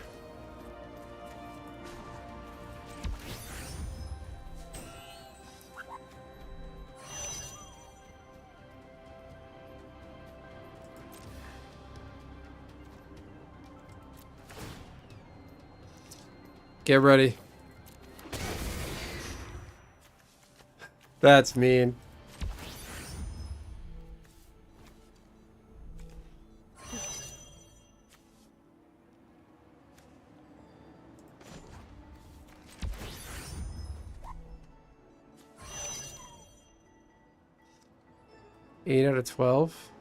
Get ready. That's mean. Eight out of 12.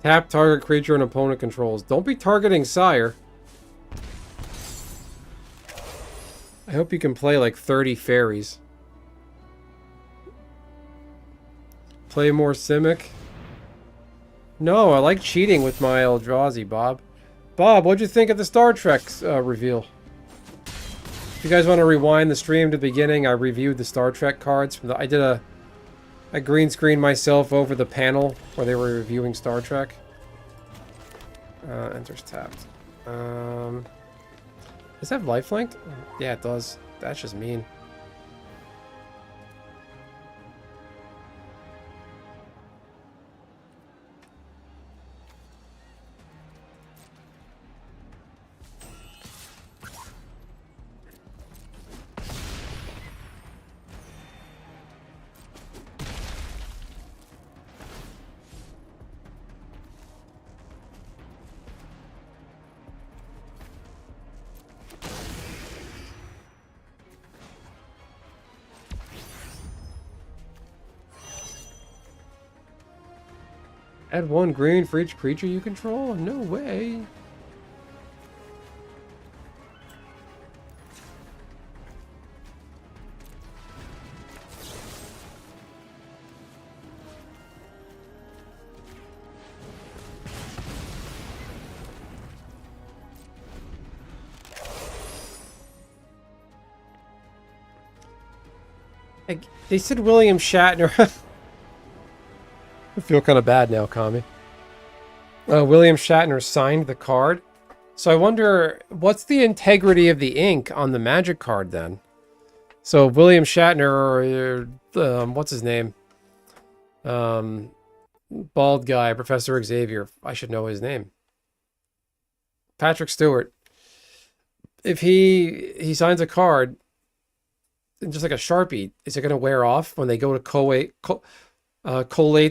Tap target creature an opponent controls. Don't be targeting Sire. I hope you can play like 30 fairies. Play more Simic. No, I like cheating with my Eldrazi, Bob. Bob, what'd you think of the Star Trek reveal? If you guys want to rewind the stream to the beginning, I reviewed the Star Trek cards. I did a green screen myself over the panel where they were reviewing Star Trek. Enters tapped. Does it have lifelink? Yeah, it does. That's just mean. Add 1 green for each creature you control? No way. They said William Shatner. I feel kind of bad now, Kami. William Shatner signed the card. So I wonder, what's the integrity of the ink on the Magic card then? So William Shatner, what's his name? Bald guy, Professor Xavier. I should know his name. Patrick Stewart. If he signs a card, just like a Sharpie, is it going to wear off when they go to collate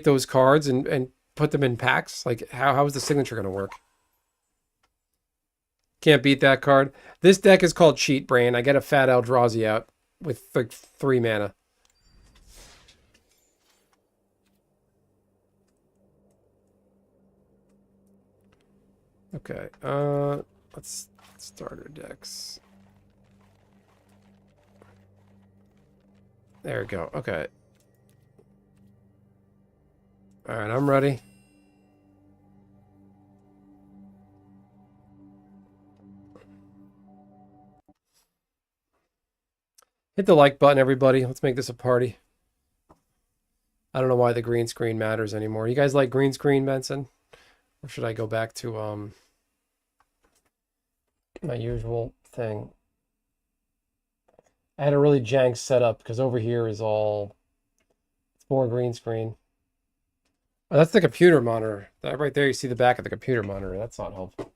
those cards and put them in packs? Like, how is the signature going to work? Can't beat that card. This deck is called Cheat Brain. I get a Fat Eldrazi out with like 3 mana. Okay, let's start our decks. There we go. Okay. All right, I'm ready. Hit the like button, everybody. Let's make this a party. I don't know why the green screen matters anymore. You guys like green screen, Benson? Or should I go back to my usual thing? I had a really jank setup because over here is all, it's more green screen. Oh, that's the computer monitor. That right there, you see the back of the computer monitor. That's not helpful.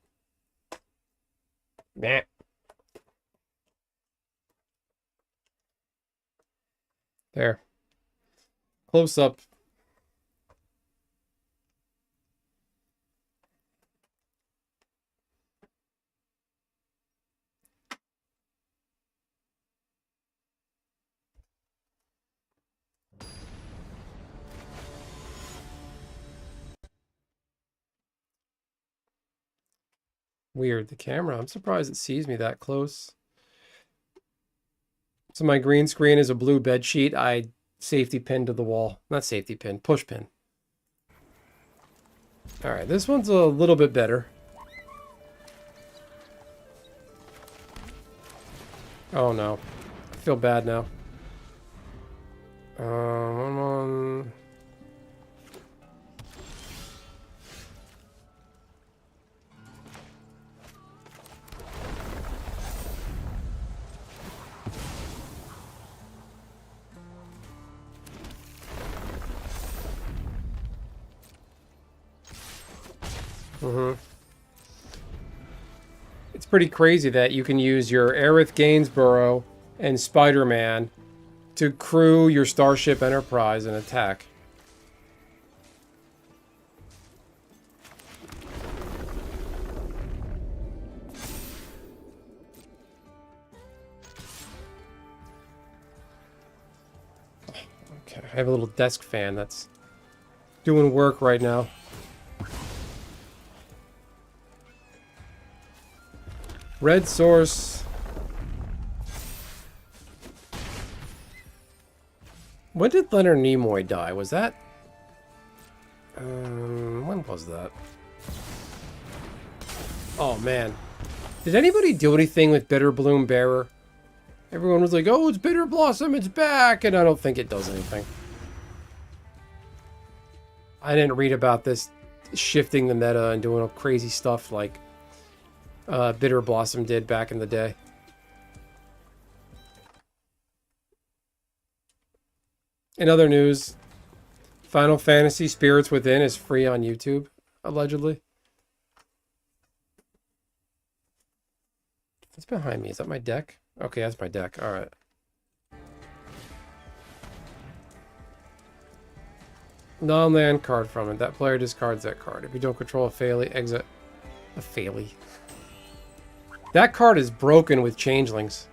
Nah. There. Close up. Weird, the camera. I'm surprised it sees me that close. So my green screen is a blue bed sheet. I safety pin to the wall. Not safety pin, push pin. All right, this one's a little bit better. Oh no, I feel bad now. One. It's pretty crazy that you can use your Aerith Gainsborough and Spider-Man to crew your Starship Enterprise and attack. Okay, I have a little desk fan that's doing work right now. Red source. When did Leonard Nimoy die? Was that? When was that? Oh man. Did anybody do anything with Bitter Bloom Bearer? Everyone was like, oh, it's Bitter Blossom, it's back! And I don't think it does anything. I didn't read about this shifting the meta and doing all crazy stuff like Bitter Blossom did back in the day. In other news, Final Fantasy Spirits Within is free on YouTube, allegedly. What's behind me? Is that my deck? Okay, that's my deck. All right. Non-land card from it. That player discards that card. If you don't control a Phaley, exit a Phaley. That card is broken with changelings.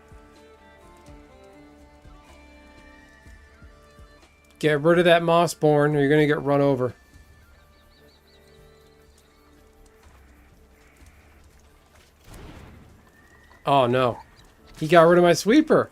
Get rid of that Mossborn or you're going to get run over. Oh no. He got rid of my sweeper.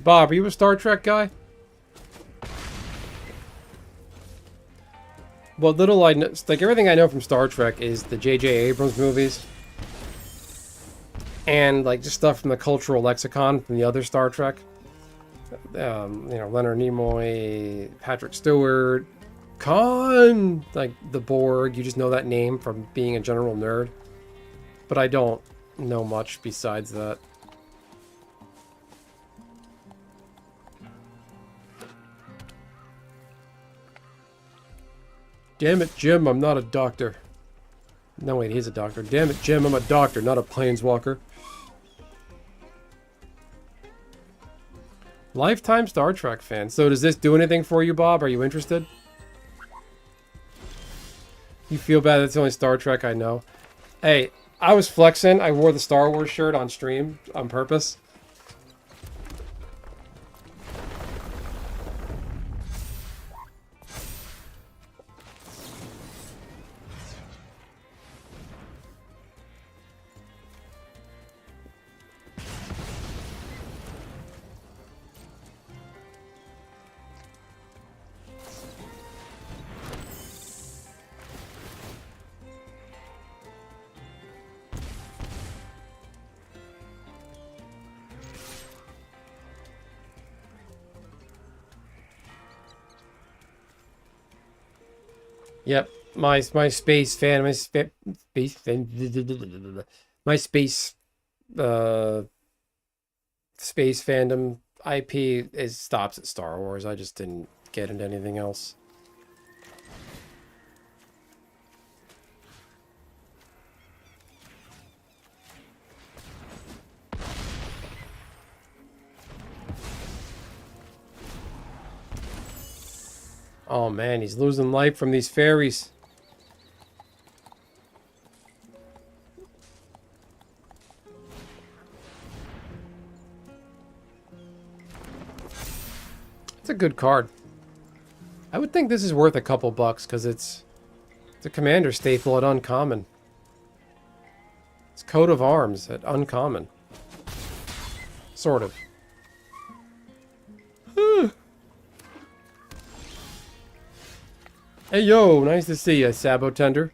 Bob, are you a Star Trek guy? what little I know, like everything I know from Star Trek is the J.J. Abrams movies. And like just stuff from the cultural lexicon from the other Star Trek. You know, Leonard Nimoy, Patrick Stewart, Khan, like the Borg. You just know that name from being a general nerd. But I don't know much besides that. Damn it, Jim, I'm not a doctor. No, wait, he's a doctor. Damn it, Jim, I'm a doctor, not a planeswalker. Lifetime Star Trek fan. So does this do anything for you, Bob? Are you interested? You feel bad that's the only Star Trek I know. Hey, I was flexing. I wore the Star Wars shirt on stream on purpose. Yep, my space fan, my space fan, my space space fandom IP stops at Star Wars. I just didn't get into anything else. Oh man, he's losing life from these fairies. It's a good card. I would think this is worth a couple bucks because it's a commander staple at uncommon. It's coat of arms at uncommon. Sort of. Hey yo, nice to see you, Sabotender.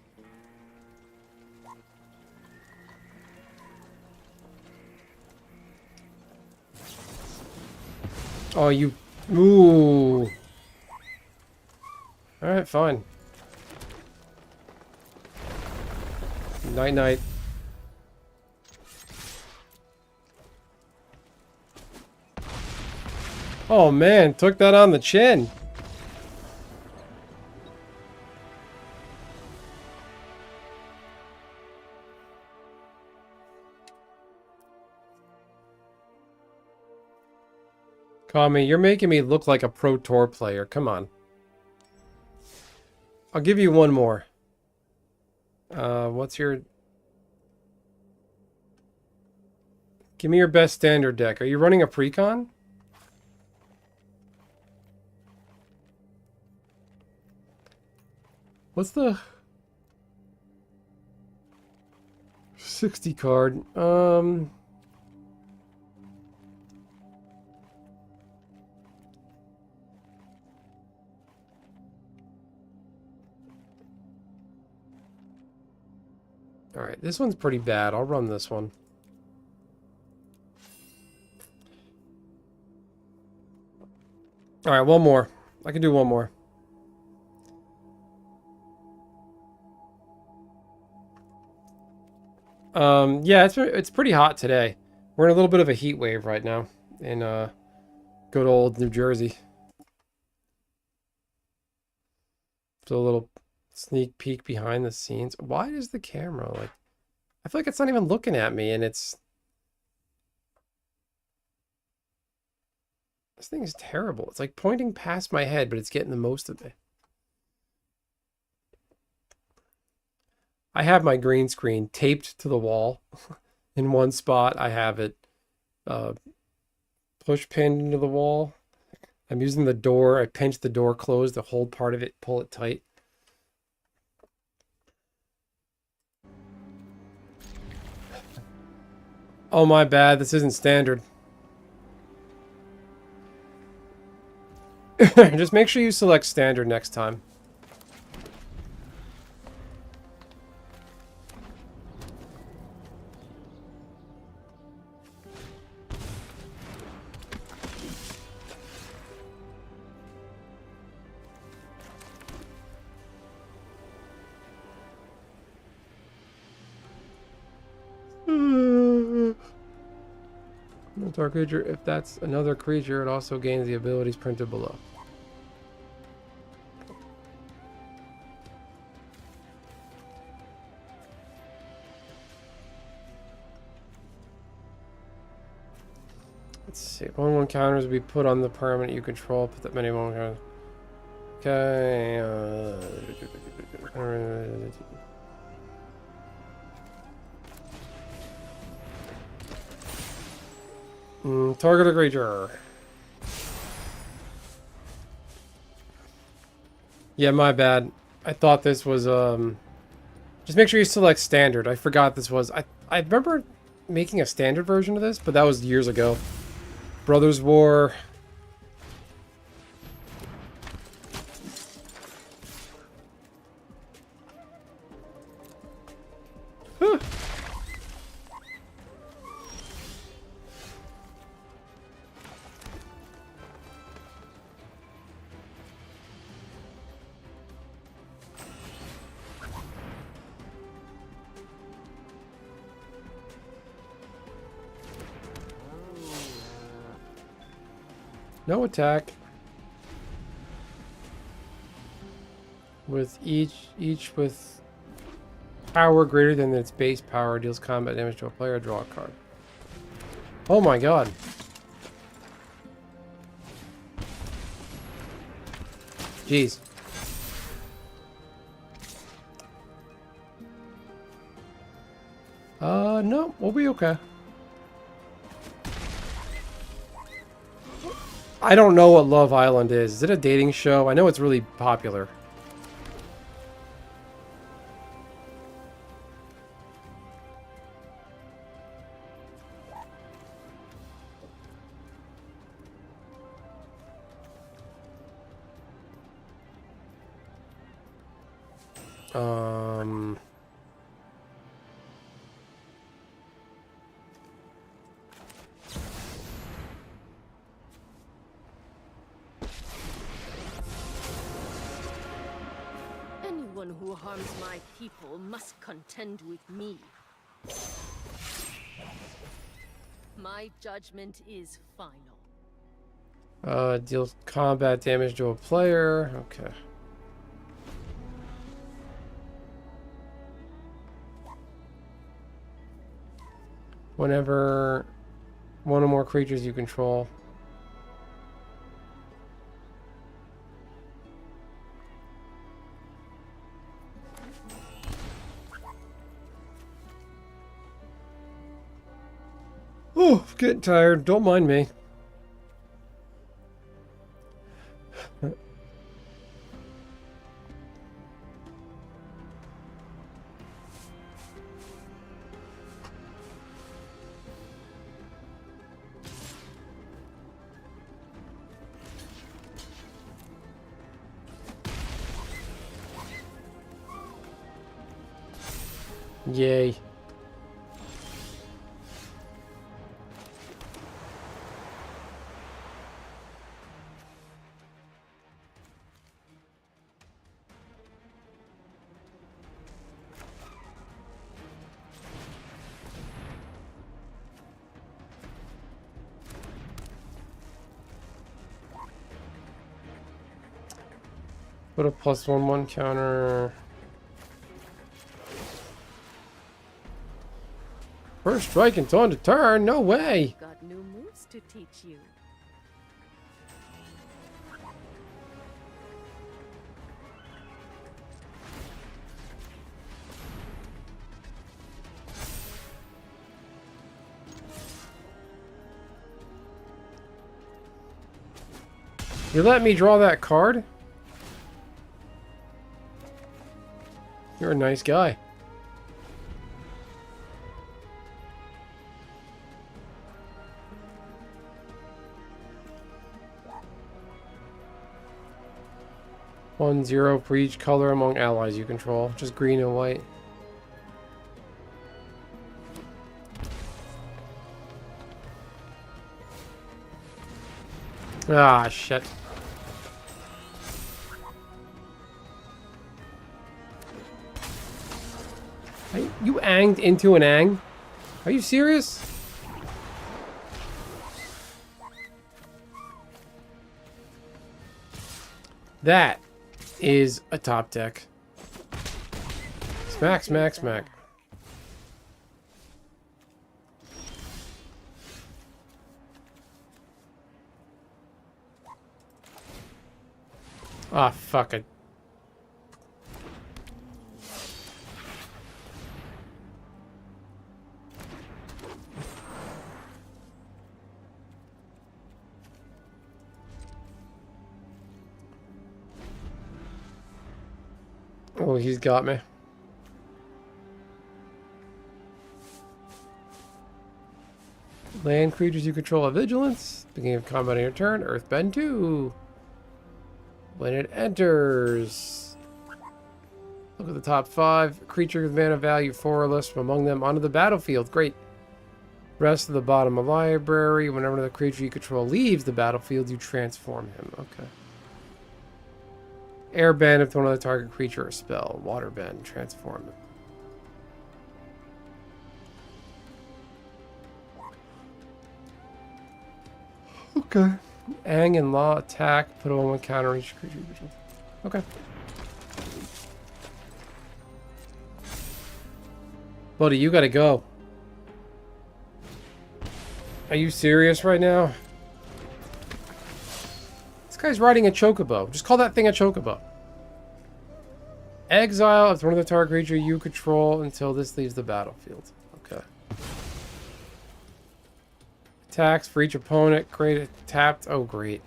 Oh, you... Ooh. Alright, fine. Night-night. Oh man, took that on the chin. Kami, you're making me look like a Pro Tour player. Come on. I'll give you one more. What's your... Give me your best standard deck. Are you running a Precon? What's the... 60 card? Alright, this one's pretty bad. I'll run this one. Alright, one more. I can do one more. Yeah, it's pretty hot today. We're in a little bit of a heat wave right now in good old New Jersey. So a little sneak peek behind the scenes. Why does the camera like... I feel like it's not even looking at me and it's... This thing is terrible. It's like pointing past my head, but it's getting the most of it. I have my green screen taped to the wall. In one spot, I have it push pinned into the wall. I'm using the door. I pinch the door closed to hold part of it, pull it tight. Oh, my bad. This isn't standard. Just make sure you select standard next time. Target creature. If that's another creature, it also gains the abilities printed below. Let's see. 1/1 counters will be put on the permanent you control. Put that many 1/1 counters. Okay. Target a creature. Yeah, my bad. I thought this was just make sure you select standard. I forgot this was I remember making a standard version of this, but that was years ago. Brothers War. Huh. No attack. With each with power greater than its base power deals combat damage to a player, draw a card. Oh my god. Jeez. No, we'll be okay. I don't know what Love Island is. Is it a dating show? I know it's really popular. Anyone who harms my people must contend with me. My judgment is final. Deals combat damage to a player. Okay. Whenever one or more creatures you control. Oh, I'm getting tired. Don't mind me. Yay. Put a +1/1 counter. First strike and taunt to turn? No way! Got new moves to teach you. You let me draw that card? You're a nice guy. One zero for each color among allies you control. Just green and white. Ah, shit. You anged into an ang? Are you serious? That is a top deck. Smack, smack, smack. Ah, fuck it. Oh, he's got me. Land creatures you control have vigilance. Beginning of combat on your turn. Earthbend 2. When it enters. Look at the top 5. Creature with mana value 4 or less from among them onto the battlefield. Great. Rest of the bottom of library. Whenever the creature you control leaves the battlefield, you transform him. Okay. Airbend if one of the target creature or spell. Waterbend. Transform him. Okay. Ang and Law attack. Put on one counter each creature. Okay. Buddy, you gotta go. Are you serious right now? This guy's riding a chocobo. Just call that thing a chocobo. Exile if one of the target creature you control until this leaves the battlefield. Okay. Attacks for each opponent. Great. Tapped. Oh, great.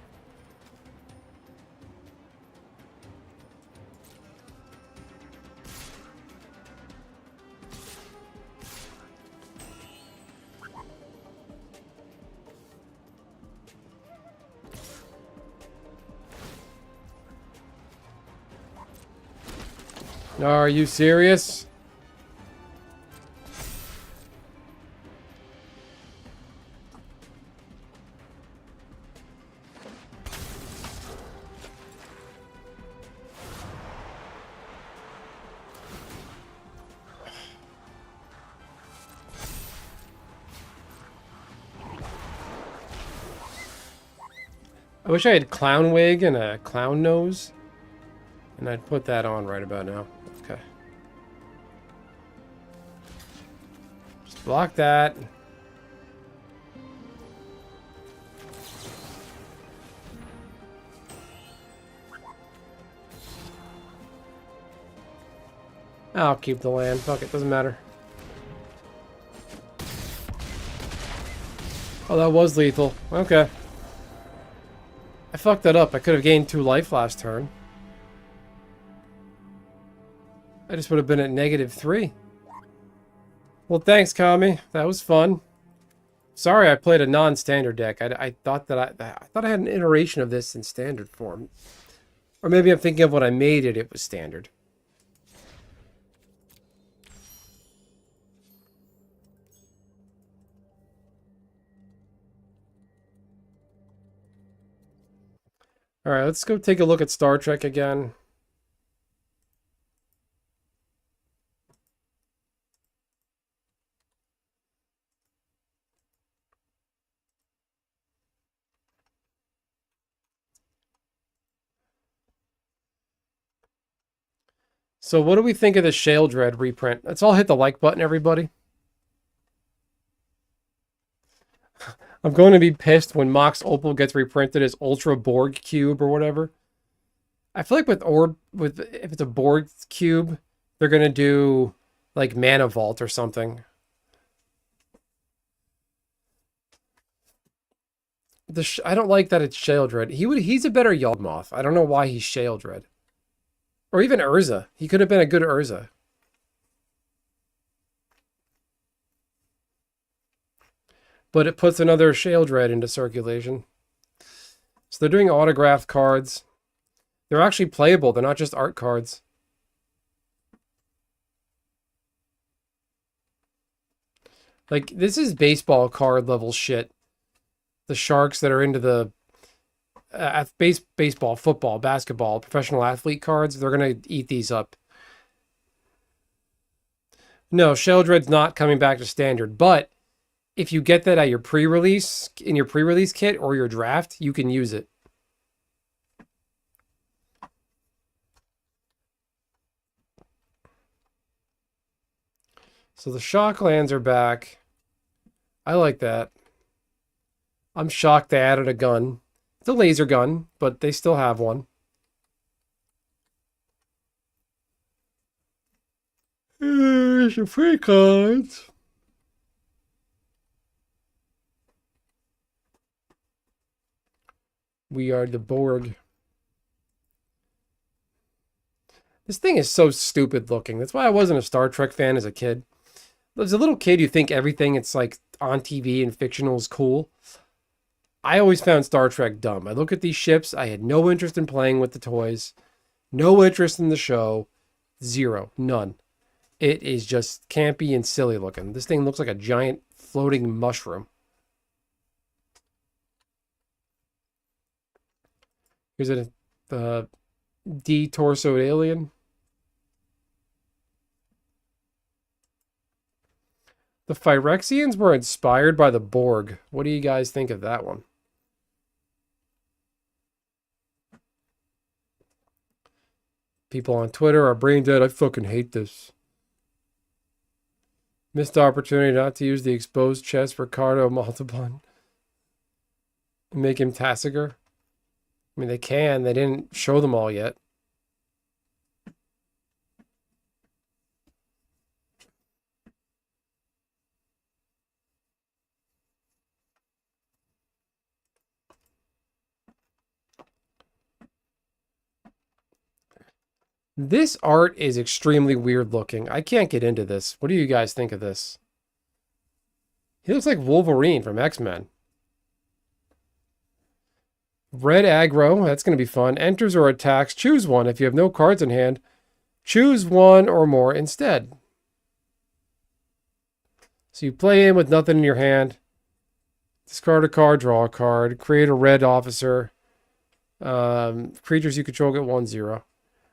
Are you serious? I wish I had clown wig and a clown nose. And I'd put that on right about now. Okay. Just block that. I'll keep the land. Fuck it, doesn't matter. Oh, that was lethal. Okay. I fucked that up. I could have gained 2 life last turn. I just would have been at -3. Well, thanks, Kami. That was fun. Sorry I played a non-standard deck. I thought that I thought I had an iteration of this in standard form. Or maybe I'm thinking of when I made it, it was standard. Alright, let's go take a look at Star Trek again. So what do we think of the Sheoldred reprint? Let's all hit the like button, everybody. I'm going to be pissed when Mox Opal gets reprinted as Ultra Borg Cube or whatever. I feel like if it's a Borg Cube, they're going to do like Mana Vault or something. I don't like that it's Sheoldred. He's a better Yawgmoth. I don't know why he's Sheoldred. Or even Urza. He could have been a good Urza. But it puts another Sheoldred into circulation. So they're doing autographed cards. They're actually playable. They're not just art cards. Like, this is baseball card level shit. The Sharks that are into the baseball, football, basketball, professional athlete cards, they're going to eat these up. No, Sheoldred's not coming back to standard, but if you get that at your pre-release, in your pre-release kit or your draft, you can use it. So the Shocklands are back. I like that. I'm shocked they added a gun. It's a laser gun, but they still have one. Here's your free cards. We are the Borg. This thing is so stupid looking. That's why I wasn't a Star Trek fan as a kid. As a little kid, you think everything it's like on TV and fictional is cool. I always found Star Trek dumb. I look at these ships. I had no interest in playing with the toys. No interest in the show. Zero. None. It is just campy and silly looking. This thing looks like a giant floating mushroom. Here's a D-torsoed alien. The Phyrexians were inspired by the Borg. What do you guys think of that one? People on Twitter are brain dead. I fucking hate this. Missed opportunity not to use the exposed chest for Ricardo Montalban. Make him Tassiger. I mean, they can. They didn't show them all yet. This art is extremely weird looking. I can't get into this. What do you guys think of this? He looks like Wolverine from X-Men. Red aggro. That's going to be fun. Enters or attacks. Choose one. If you have no cards in hand, choose one or more instead. So you play in with nothing in your hand. Discard a card, draw a card. Create a red officer. Creatures you control get 1/0.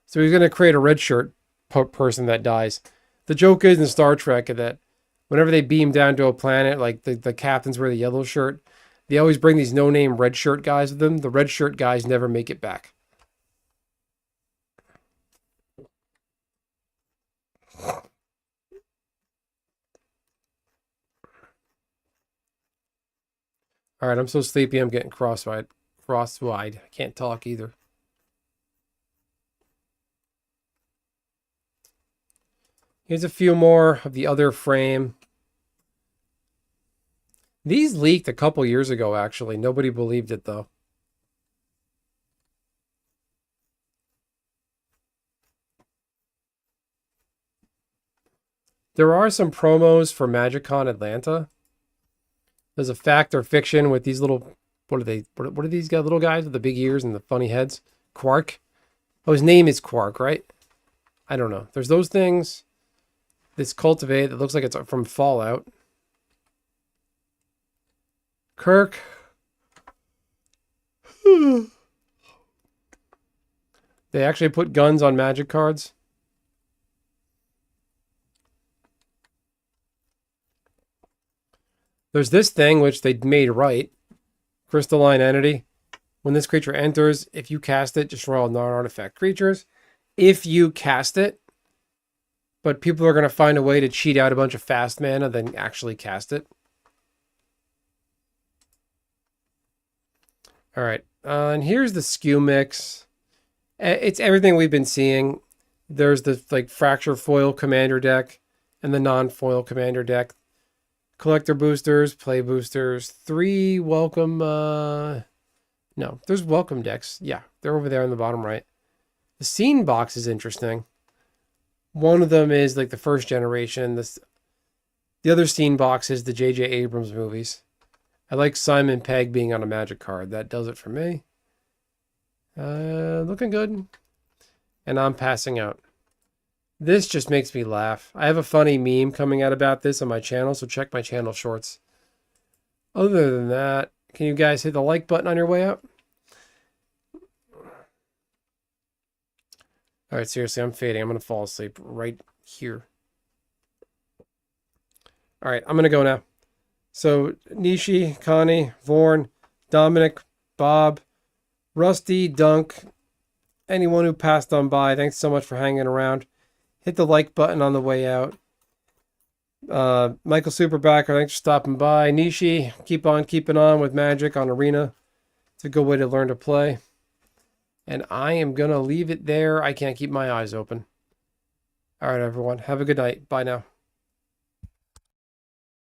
So he's going to create a red shirt person that dies. The joke is in Star Trek that whenever they beam down to a planet, like the captains wear the yellow shirt, they always bring these no-name red shirt guys with them. The red shirt guys never make it back. All right, I'm so sleepy I'm getting cross-eyed. I can't talk either. Here's a few more of the other frame. These leaked a couple years ago, actually. Nobody believed it, though. There are some promos for MagicCon Atlanta. There's a fact or fiction with these little... What are they? What are these guys, little guys with the big ears and the funny heads? Quark? Oh, his name is Quark, right? I don't know. There's those things. This cultivate that looks like it's from Fallout. Kirk. They actually put guns on Magic cards. There's this thing which they made right. Crystalline Entity. When this creature enters, if you cast it, destroy all non-artifact creatures. If you cast it, but people are going to find a way to cheat out a bunch of fast mana than actually cast it. All right. And here's the skew mix. It's everything we've been seeing. There's the Fracture Foil Commander deck and the non-foil Commander deck. Collector boosters, play boosters. 3 welcome... No, there's welcome decks. Yeah, they're over there on the bottom right. The scene box is interesting. One of them is like the first generation. The other scene box is the J.J. Abrams movies. I like Simon Pegg being on a Magic card. That does it for me. Looking good. And I'm passing out. This just makes me laugh. I have a funny meme coming out about this on my channel, so check my channel shorts. Other than that, can you guys hit the like button on your way out? All right, seriously, I'm fading. I'm going to fall asleep right here. All right, I'm going to go now. So, Nishi, Connie, Vorn, Dominic, Bob, Rusty, Dunk, anyone who passed on by, thanks so much for hanging around. Hit the like button on the way out. Michael Superbacker, thanks for stopping by. Nishi, keep on keeping on with Magic on Arena. It's a good way to learn to play. And I am going to leave it there. I can't keep my eyes open. All right, everyone. Have a good night. Bye now.